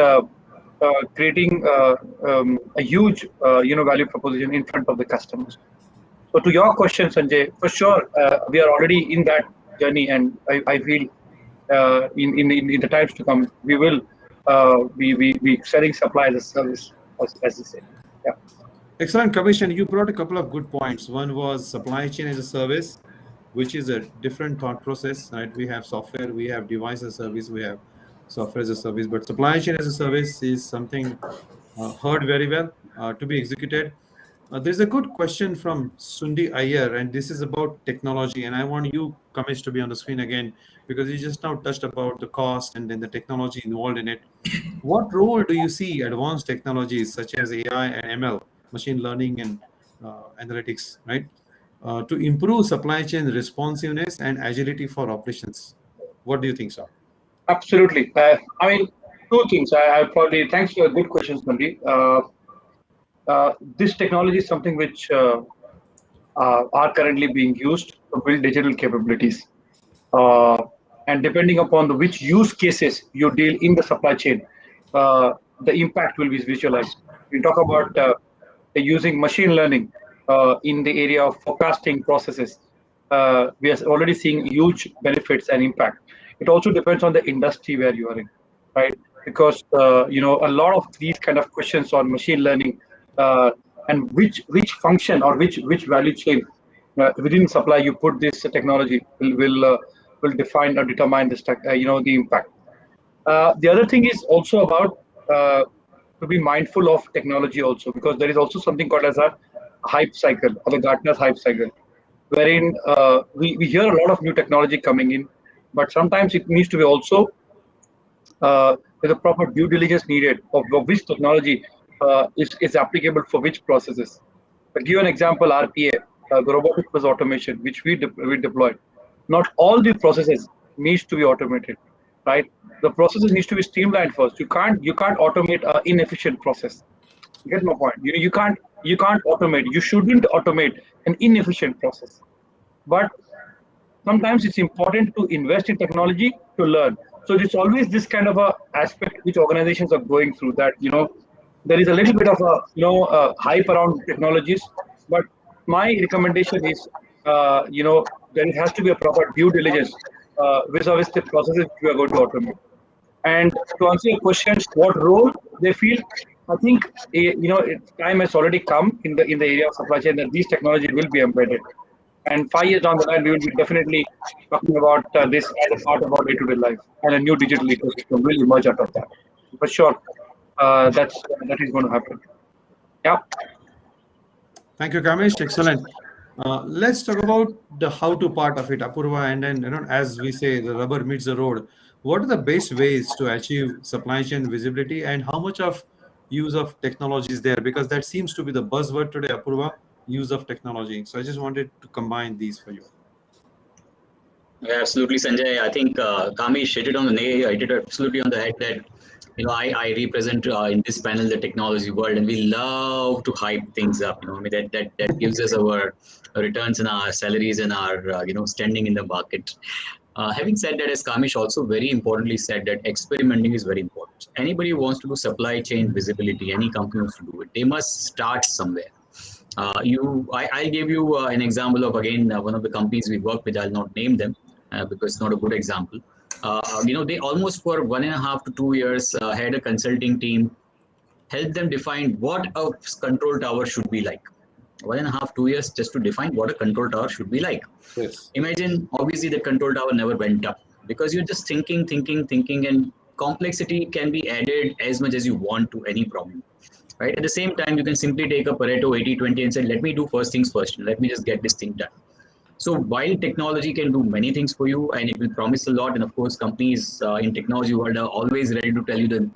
creating a huge value proposition in front of the customers. So to your question, Sanjay, for sure we are already in that journey, and I feel in the times to come we will be selling supply as a service, as you say. Yeah. Excellent, Kamish. You brought a couple of good points. One was supply chain as a service, which is a different thought process, right? We have software, we have device as a service, we have software as a service, but supply chain as a service is something heard very well to be executed. There's a good question from Sundi Iyer, and this is about technology. And I want you, Kamish, to be on the screen again, because you just now touched about the cost and then the technology involved in it. What role do you see advanced technologies such as AI and ML, machine learning and analytics, right, to improve supply chain responsiveness and agility for operations? What do you think, sir? Absolutely. I mean, two things. Thanks for a good question, Sanjay. This technology is something which are currently being used to build digital capabilities. And depending upon which use cases you deal in the supply chain, the impact will be visualized. We talk about using machine learning in the area of forecasting processes. We are already seeing huge benefits and impact. It also depends on the industry where you are in, right? Because a lot of these kind of questions on machine learning and which function or which value chain within supply you put this technology will define or determine this the impact. The other thing is also about to be mindful of technology also, because there is also something called as a hype cycle, or the Gartner's hype cycle, wherein we hear a lot of new technology coming in, but sometimes it needs to be also there's a proper due diligence needed of which technology is applicable for which processes. I'll give you an example, RPA, the robotic process automation, which we deployed. Not all the processes needs to be automated, right? The processes needs to be streamlined first. You can't automate an inefficient process. You get my point? You can't automate. You shouldn't automate an inefficient process. But sometimes it's important to invest in technology to learn. So it's always this kind of a aspect which organizations are going through, that there is a little bit of a hype around technologies, but my recommendation is there has to be a proper due diligence vis-a-vis the processes we are going to automate. And to answer your question, what role they feel, I think time has already come in the area of supply chain that these technologies will be embedded. And 5 years down the line, we will be definitely talking about this as a part of our day-to-day life, and a new digital ecosystem will emerge out of that. For sure, that is going to happen. Yeah. Thank you, Kamish. Excellent. Let's talk about the how-to part of it, Apurva, and then as we say, the rubber meets the road. What are the best ways to achieve supply chain visibility, and how much of use of technology is there? Because that seems to be the buzzword today, Apurva, use of technology. So I just wanted to combine these for you. Yeah, absolutely, Sanjay. I think Kamish hit it on the nail. I hit it absolutely on the head that I represent in this panel the technology world, and we love to hype things up. I mean that gives us our returns and our salaries and our standing in the market. Having said that, as Kamish also very importantly said, that experimenting is very important. Anybody who wants to do supply chain visibility, any company wants to do it, they must start somewhere. I gave you an example of, again, one of the companies we work with. I'll not name them because it's not a good example. They almost for 1.5 to 2 years had a consulting team help them define what a control tower should be like. 1.5 to 2 years just to define what a control tower should be like. Yes. Imagine, obviously, the control tower never went up because you're just thinking, and complexity can be added as much as you want to any problem. Right? At the same time, you can simply take a Pareto 80-20 and say, let me do first things first. Let me just get this thing done. So while technology can do many things for you and it will promise a lot, and of course, companies in technology world are always ready to tell you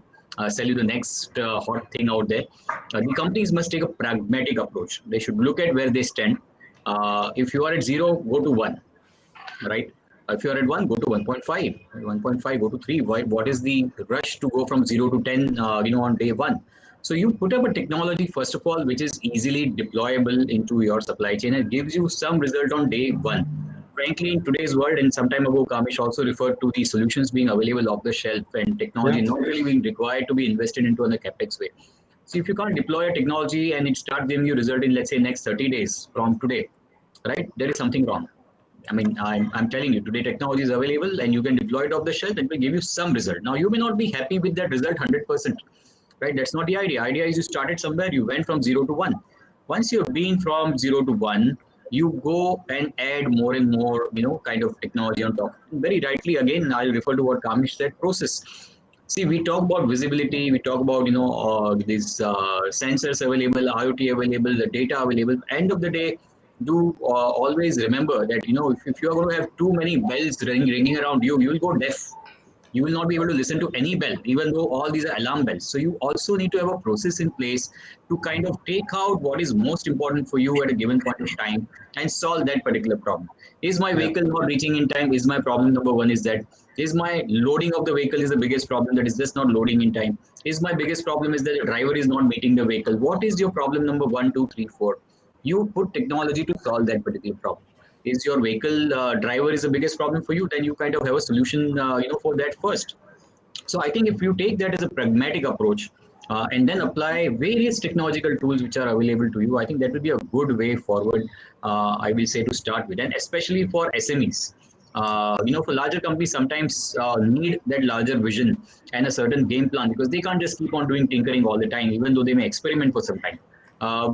sell you the next hot thing out there. The companies must take a pragmatic approach. They should look at where they stand. If you are at 0, go to 1, right? If you are at 1, go to 1.5. 1.5, go to 3. What is the rush to go from 0 to 10? On day 1. So you put up a technology, first of all, which is easily deployable into your supply chain and gives you some result on day 1. Frankly, in today's world, and some time ago, Kamish also referred to the solutions being available off the shelf and technology not really being required to be invested into in a capex way. So if you can't deploy a technology and it starts giving you result in, let's say, next 30 days from today, right, there is something wrong. I mean, I'm telling you, today technology is available and you can deploy it off the shelf and it will give you some result. Now, you may not be happy with that result 100%. Right, that's not the idea. Idea is you started somewhere, you went from 0 to 1. Once you've been from 0 to 1, you go and add more and more, kind of technology on top. Very rightly, again, I'll refer to what Kamish said, process. See, we talk about visibility, we talk about, these sensors available, IoT available, the data available. End of the day, do always remember that, if you're going to have too many bells ringing around you, you will go deaf. You will not be able to listen to any bell, even though all these are alarm bells. So you also need to have a process in place to kind of take out what is most important for you at a given point of time and solve that particular problem. Is my vehicle not reaching in time? Is my problem number 1 is that? Is my loading of the vehicle is the biggest problem, that is just not loading in time? Is my biggest problem is that the driver is not meeting the vehicle? What is your problem number 1, 2, 3, 4? You put technology to solve that particular problem. Is your vehicle driver is the biggest problem for you, then you kind of have a solution, for that first. So I think if you take that as a pragmatic approach and then apply various technological tools which are available to you, I think that will be a good way forward, I will say, to start with. And especially for SMEs, for larger companies sometimes need that larger vision and a certain game plan, because they can't just keep on doing tinkering all the time, even though they may experiment for some time.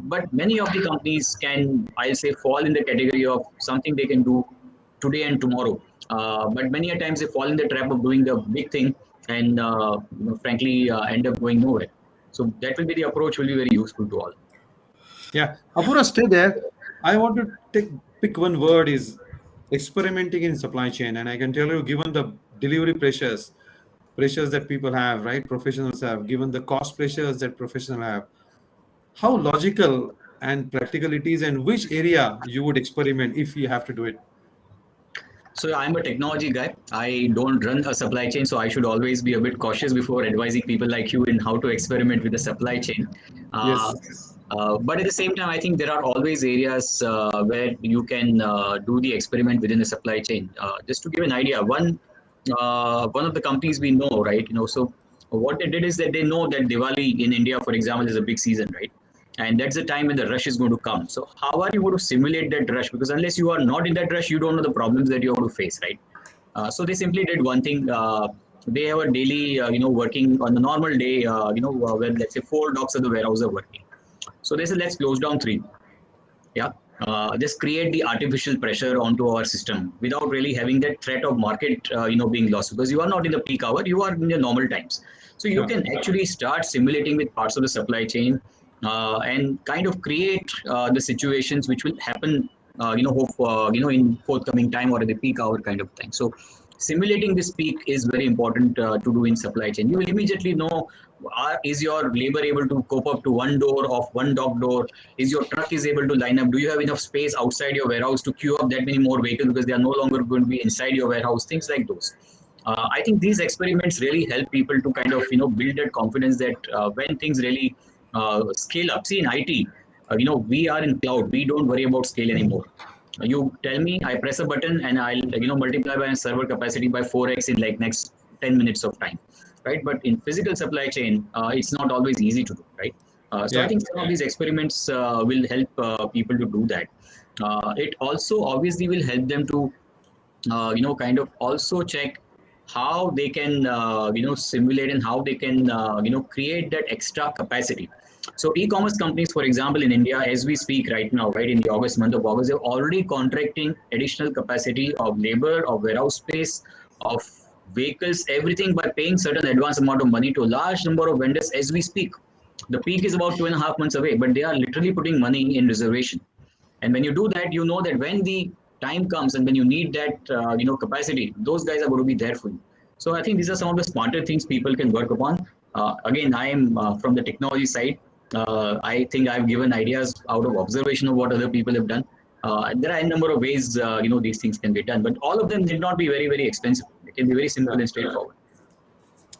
But many of the companies can, I'll say, fall in the category of something they can do today and tomorrow. But many a times they fall in the trap of doing the big thing and, frankly, end up going nowhere. So that will be the approach, will be very useful to all. Yeah. Apurva, stay there. I want to pick one word, is experimenting in supply chain. And I can tell you, given the delivery pressures that people have, right, professionals have, given the cost pressures that professionals have, how logical and practical it is, and which area you would experiment if you have to do it? So I'm a technology guy. I don't run a supply chain, so I should always be a bit cautious before advising people like you in how to experiment with the supply chain. Yes. But at the same time, I think there are always areas where you can do the experiment within the supply chain. Just to give an idea, one of the companies we know, right? So what they did is that they know that Diwali in India, for example, is a big season, right? And that's the time when the rush is going to come. So how are you going to simulate that rush? Because unless you are not in that rush, you don't know the problems that you're going to face, right? So they simply did one thing. They have a daily, working on a normal day, where let's say 4 dogs at the warehouse are working. So they said, let's close down 3. Yeah. Just create the artificial pressure onto our system without really having that threat of market, being lost, because you are not in the peak hour, you are in the normal times. So you can actually start simulating with parts of the supply chain and kind of create the situations which will happen, in forthcoming time or at the peak hour kind of thing. So simulating this peak is very important to do in supply chain. You will immediately know, is your labor able to cope up to 1 door of 1 dog door? Is your truck is able to line up? Do you have enough space outside your warehouse to queue up that many more vehicles because they are no longer going to be inside your warehouse? Things like those. I think these experiments really help people to kind of build that confidence that when things really scale up. See, in IT, we are in cloud. We don't worry about scale anymore. You tell me, I press a button and I'll multiply my server capacity by 4x in like next 10 minutes of time, right? But in physical supply chain, it's not always easy to do, right? So I think some of these experiments will help people to do that. It also obviously will help them to kind of also check how they can simulate and how they can create that extra capacity. So e-commerce companies, for example, in India, as we speak right now, right, in the month of August, they're already contracting additional capacity of labor, of warehouse space, of vehicles, everything by paying certain advance amount of money to a large number of vendors as we speak. The peak is about 2.5 months away, but they are literally putting money in reservation. And when you do that, you know that when the time comes and when you need that capacity, those guys are going to be there for you. So I think these are some of the smarter things people can work upon. Again, I am from the technology side. I think I've given ideas out of observation of what other people have done. There are a number of ways these things can be done, but all of them need not be very, very expensive. It can be very simple and straightforward.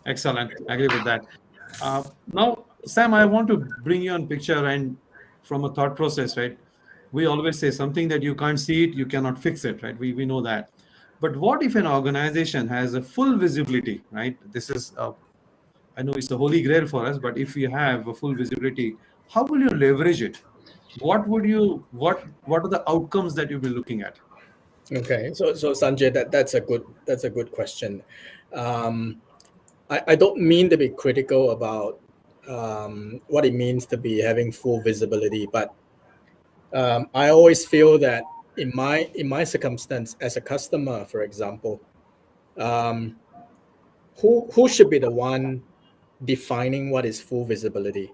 Excellent. I agree with that. Now, Sam, I want to bring you on picture and from a thought process, right? We always say something that you can't see it, you cannot fix it, right? We know that. But what if an organization has a full visibility, right? This is, I know it's the holy grail for us, but if you have a full visibility, how will you leverage it? What are the outcomes that you'll be looking at? Okay, so Sanjay, that's a good question. I don't mean to be critical about what it means to be having full visibility, but I always feel that in my circumstance as a customer, for example, who should be the one defining what is full visibility,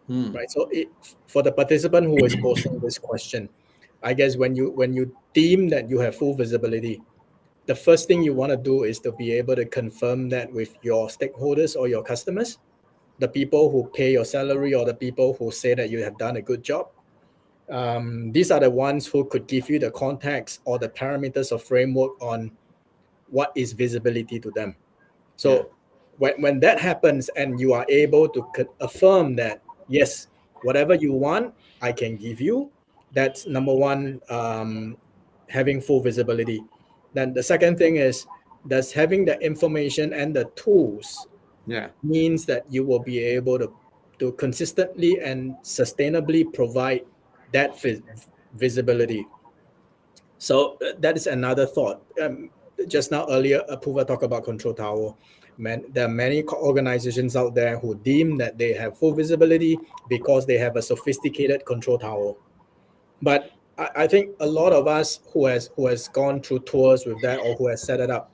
right? So for the participant who is posing this question, I guess when you deem that you have full visibility, the first thing you want to do is to be able to confirm that with your stakeholders or your customers, the people who pay your salary or the people who say that you have done a good job. These are the ones who could give you the context or the parameters or framework on what is visibility to them. So when that happens and you are able to affirm that, yes, whatever you want, I can give you, that's number one, having full visibility. Then the second thing is, does having the information and the tools means that you will be able to consistently and sustainably provide that visibility. So that is another thought. Just now earlier, Apurva talked about control tower. There are many organizations out there who deem that they have full visibility because they have a sophisticated control tower. But I think a lot of us who has gone through tours with that or who has set it up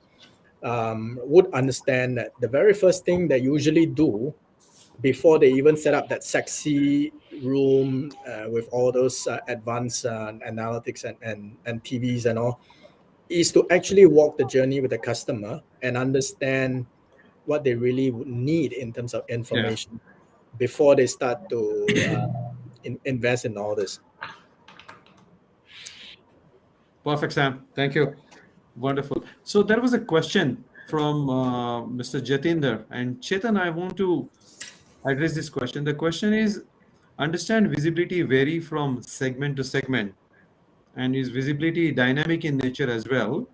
would understand that the very first thing they usually do before they even set up that sexy room with all those advanced analytics and TVs and all, is to actually walk the journey with the customer and understand what they really would need in terms of information before they start to invest in all this. Perfect, Sam. Thank you. Wonderful. So there was a question from Mr. Jatinder, and Chetan, I want to address this question. The question is, understand visibility vary from segment to segment, and is visibility dynamic in nature as well?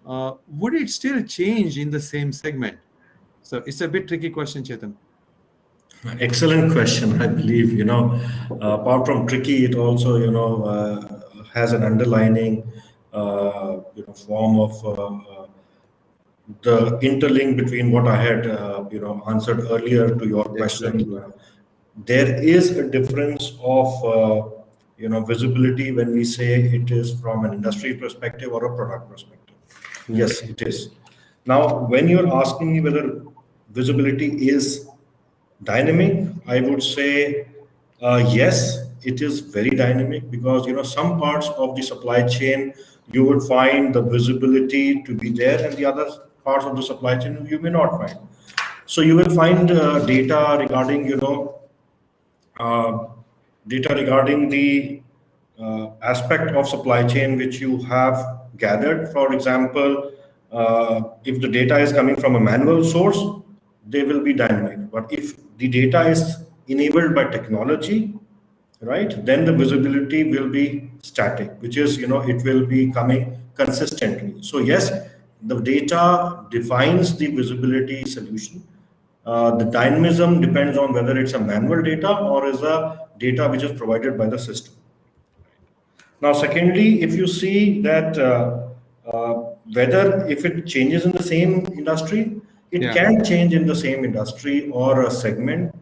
Would it still change in the same segment? So it's a bit tricky question, Chetan. Excellent question. I believe, apart from tricky, it also, has an underlining, form of the interlink between what I had, answered earlier to your question. There is a difference of, visibility when we say it is from an industry perspective or a product perspective. Yes, it is. Now, when you're asking me whether visibility is dynamic, I would say yes, it is very dynamic, because some parts of the supply chain you would find the visibility to be there, and the other parts of the supply chain you may not find. So you will find data regarding the aspect of supply chain which you have gathered. For example, if the data is coming from a manual source, they will be dynamic. But if the data is enabled by technology, right, then the visibility will be static, which is, it will be coming consistently. So yes, the data defines the visibility solution. The dynamism depends on whether it's a manual data or is a data which is provided by the system. Now, secondly, if you see that whether if it changes in the same industry, it can change in the same industry or a segment.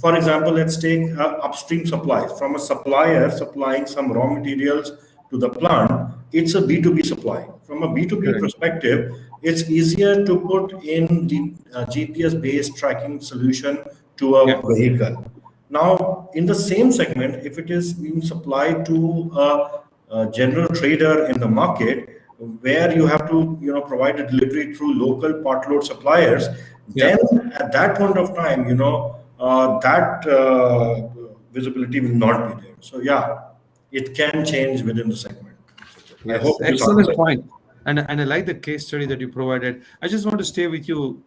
For example, let's take upstream supplies from a supplier supplying some raw materials to the plant. It's a B2B supply. From a B2B perspective, it's easier to put in the GPS-based tracking solution to a vehicle. Now, in the same segment, if it is being supplied to a general trader in the market, where you have to provide a delivery through local part load suppliers, then at that point of time, that visibility will not be there. So yeah, it can change within the segment. Yes, I hope excellent point. And I like the case study that you provided. I just want to stay with you,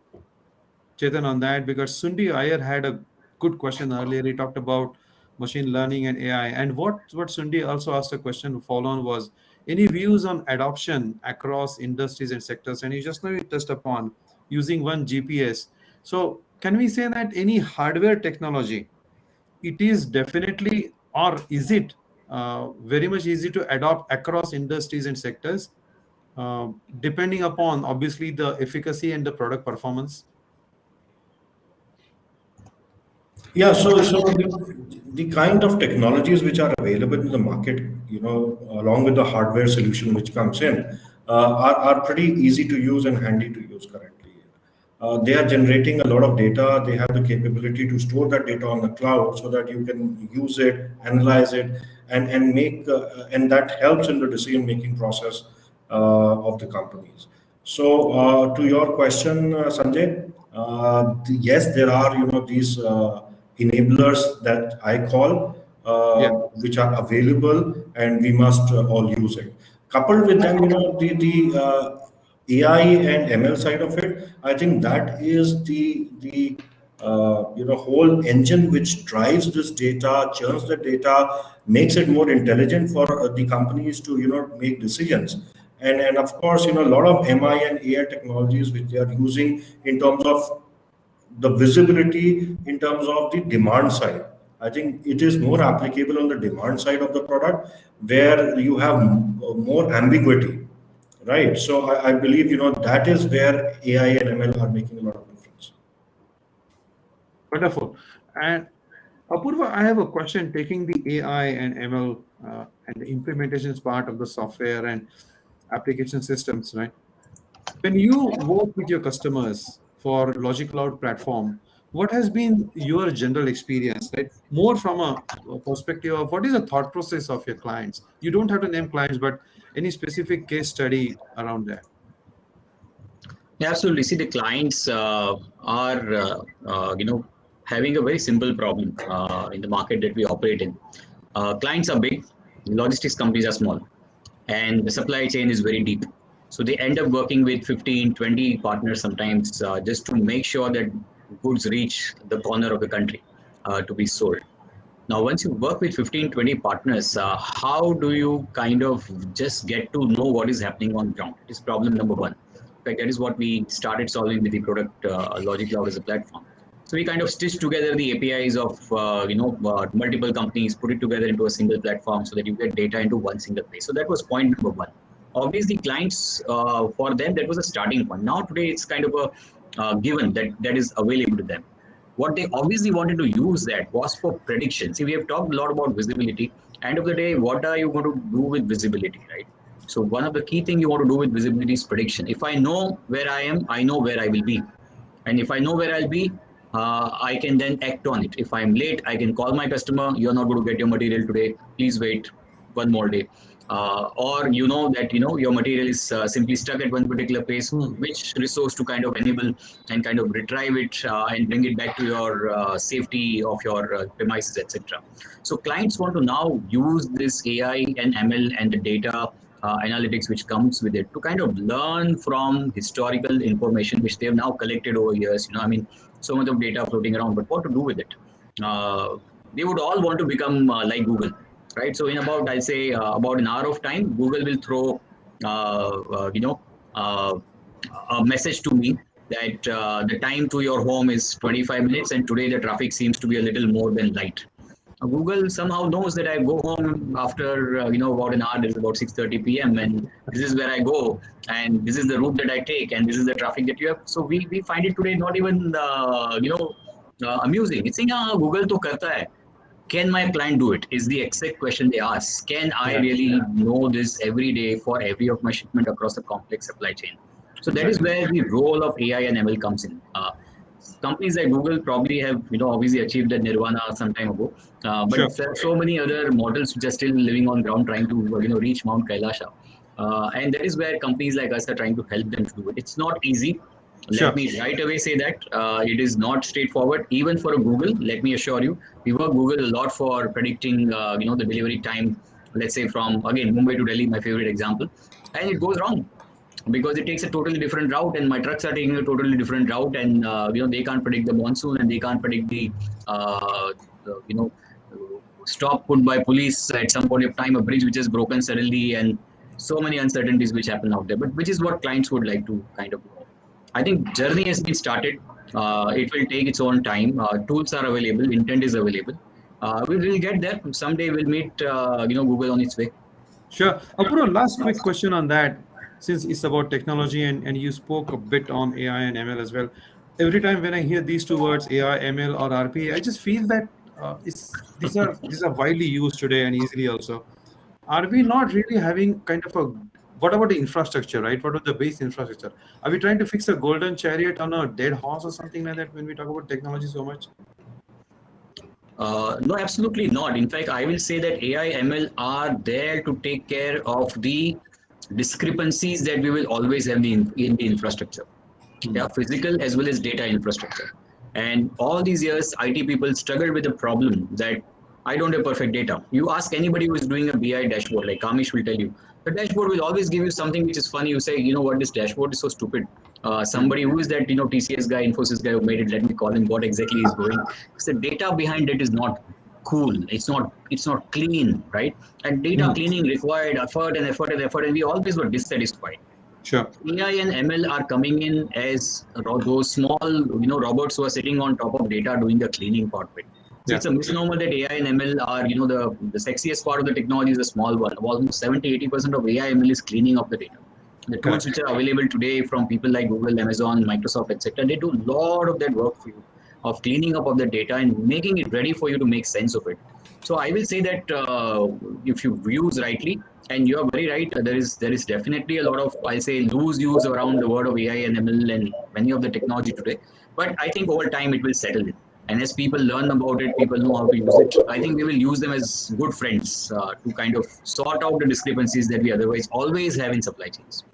Chetan, on that, because Sundi Iyer had a good question earlier. He talked about machine learning and AI. And what Sundi also asked a question to follow on was, any views on adoption across industries and sectors? And you just now touched upon using one GPS. So can we say that any hardware technology, it is definitely, or is it very much easy to adopt across industries and sectors, depending upon obviously the efficacy and the product performance? Yeah, so the kind of technologies which are available in the market, along with the hardware solution which comes in, are pretty easy to use and handy to use currently. They are generating a lot of data. They have the capability to store that data on the cloud so that you can use it, analyze it, and make and that helps in the decision-making process of the companies. So to your question, Sanjay, yes, there are these enablers that I call, which are available, and we must all use it. Coupled with them, the AI and ML side of it, I think that is the whole engine which drives this data, churns the data, makes it more intelligent for the companies to make decisions. And of course, a lot of MI and AI technologies which they are using in terms of the visibility, in terms of the demand side. I think it is more applicable on the demand side of the product, where you have more ambiguity, right? So I believe that is where AI and ML are making a lot of difference. Wonderful. And Apurva, I have a question taking the AI and ML and the implementations part of the software and application systems, right? When you work with your customers for Logicloud platform, what has been your general experience, right? More from a perspective of what is the thought process of your clients? You don't have to name clients, but any specific case study around that? Yeah, absolutely. See, the clients are, having a very simple problem in the market that we operate in. Clients are big, logistics companies are small, and the supply chain is very deep. So they end up working with 15, 20 partners sometimes just to make sure that goods reach the corner of the country. to be sold. Now, once you work with 15, 20 partners, how do you kind of just get to know what is happening on ground? It is problem number one. In fact, that is what we started solving with the product Logicloud as a platform. So we kind of stitched together the APIs of multiple companies, put it together into a single platform so that you get data into one single place. So that was point number one. Obviously, clients, for them, that was a starting point. Now today, it's kind of a given that is available to them. What they obviously wanted to use that was for prediction. See, we have talked a lot about visibility. End of the day, what are you going to do with visibility, right? So one of the key things you want to do with visibility is prediction. If I know where I am, I know where I will be. And if I know where I'll be, I can then act on it. If I'm late, I can call my customer. You're not going to get your material today. Please wait one more day. Or you know that your material is simply stuck at one particular place, which resource to kind of enable and kind of retrieve it and bring it back to your safety of your premises, etc. So clients want to now use this AI and ML and the data analytics which comes with it to kind of learn from historical information which they have now collected over years. So much of data floating around, but what to do with it? They would all want to become like Google. Right, so in about, I'll say about an hour of time, Google will throw, a message to me that the time to your home is 25 minutes, and today the traffic seems to be a little more than light. Google somehow knows that I go home after about an hour. It's about 6:30 p.m. and this is where I go, and this is the route that I take, and this is the traffic that you have. So we find it today not even amusing. It's saying, Google to karta hai. Can my client do it? Is the Exec question they ask. Can I really know this every day for every of my shipment across a complex supply chain? So that is where the role of AI and ML comes in. Companies like Google probably have, obviously achieved the nirvana some time ago. But there are so many other models which are still living on ground trying to, reach Mount Kailasha. And that is where companies like us are trying to help them to do it. It's not easy. Let me right away say that it is not straightforward, even for a Google. Let me assure you, we work Google a lot for predicting, the delivery time. Let's say from again Mumbai to Delhi, my favorite example, and it goes wrong because it takes a totally different route, and my trucks are taking a totally different route, and they can't predict the monsoon, and they can't predict the stop put by police at some point of time, a bridge which is broken suddenly, and so many uncertainties which happen out there. But which is what clients would like to kind of know. I think journey has been started. It will take its own time. Tools are available. Intent is available. We will get there. Someday we'll meet, Google on its way. Sure. Apurva, last quick question on that, since it's about technology and you spoke a bit on AI and ML as well. Every time when I hear these two words, AI, ML, or RPA, I just feel that these are widely used today and easily also. Are we not really having kind of a, what about the infrastructure, right? What about the base infrastructure? Are we trying to fix a golden chariot on a dead horse or something like that when we talk about technology so much? No, absolutely not. In fact, I will say that AI, ML are there to take care of the discrepancies that we will always have in the infrastructure. They are physical as well as data infrastructure. And all these years, IT people struggled with the problem that I don't have perfect data. You ask anybody who is doing a BI dashboard, like Kamish will tell you, the dashboard will always give you something which is funny. You say, what, this dashboard is so stupid. Somebody who is that, TCS guy, Infosys guy who made it, let me call him, what exactly is going. Because the data behind it is not cool. It's not clean, right? And data cleaning required effort, and we always were dissatisfied. Sure. AI and ML are coming in as those small, robots who are sitting on top of data doing the cleaning part of it. So it's a misnomer that AI and ML are, the sexiest part of the technology is a small one. Almost 70-80% of AI ML is cleaning up the data. The tools which are available today from people like Google, Amazon, Microsoft, etc., they do a lot of that work for you, of cleaning up of the data and making it ready for you to make sense of it. So I will say that if you use rightly, and you are very right, there is definitely a lot of, I'll say, loose use around the word of AI and ML and many of the technology today. But I think over time it will settle in. And as people learn about it, people know how to use it. I think we will use them as good friends to kind of sort out the discrepancies that we otherwise always have in supply chains.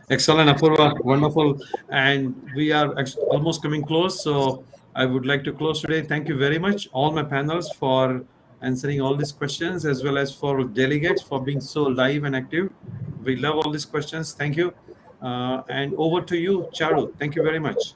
Excellent, Apurva. Wonderful. And we are almost coming close. So I would like to close today. Thank you very much, all my panels, for answering all these questions, as well as for delegates for being so live and active. We love all these questions. Thank you. And over to you, Charu. Thank you very much.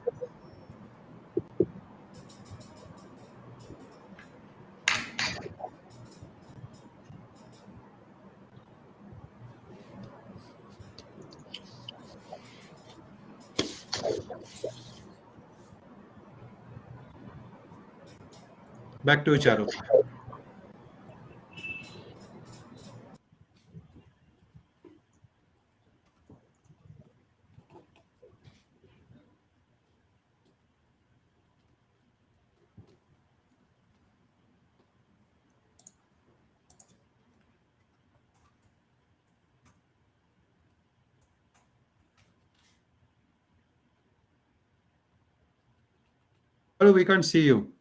Back to you, Charu. Charu, we can't see you.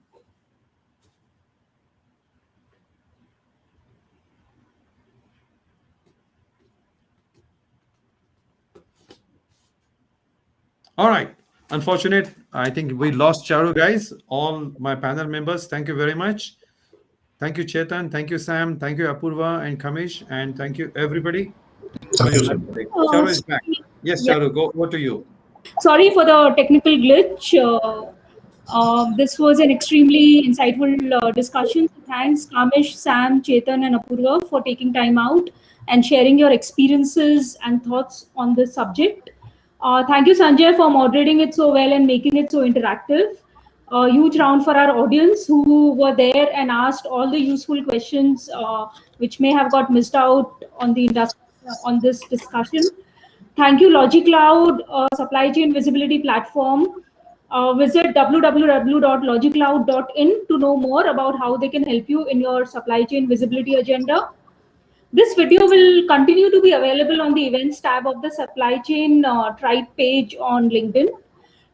All right. Unfortunate. I think we lost Charu, guys. All my panel members, thank you very much. Thank you, Chetan. Thank you, Sam. Thank you, Apurva and Kamish. And thank you, everybody. Thank you, sir. Charu is back. Yes, Charu, go over to you. Sorry for the technical glitch. This was an extremely insightful discussion. Thanks, Kamish, Sam, Chetan, and Apurva for taking time out and sharing your experiences and thoughts on this subject. Thank you, Sanjay, for moderating it so well and making it so interactive. A huge round for our audience who were there and asked all the useful questions which may have got missed out on the industry on this discussion. Thank you, Logicloud, supply chain visibility platform. Visit www.logicloud.in to know more about how they can help you in your supply chain visibility agenda. This video will continue to be available on the events tab of the supply chain tribe page on LinkedIn.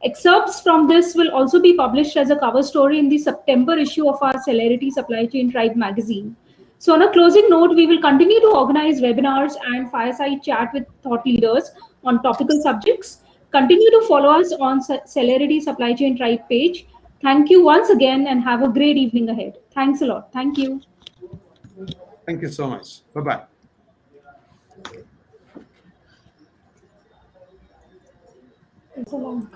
Excerpts from this will also be published as a cover story in the September issue of our Celerity Supply Chain Tribe magazine. So on a closing note, we will continue to organize webinars and fireside chat with thought leaders on topical subjects. Continue to follow us on Celerity Supply Chain Tribe page. Thank you once again and have a great evening ahead. Thanks a lot. Thank you. Thank you so much. Bye-bye. It's a long.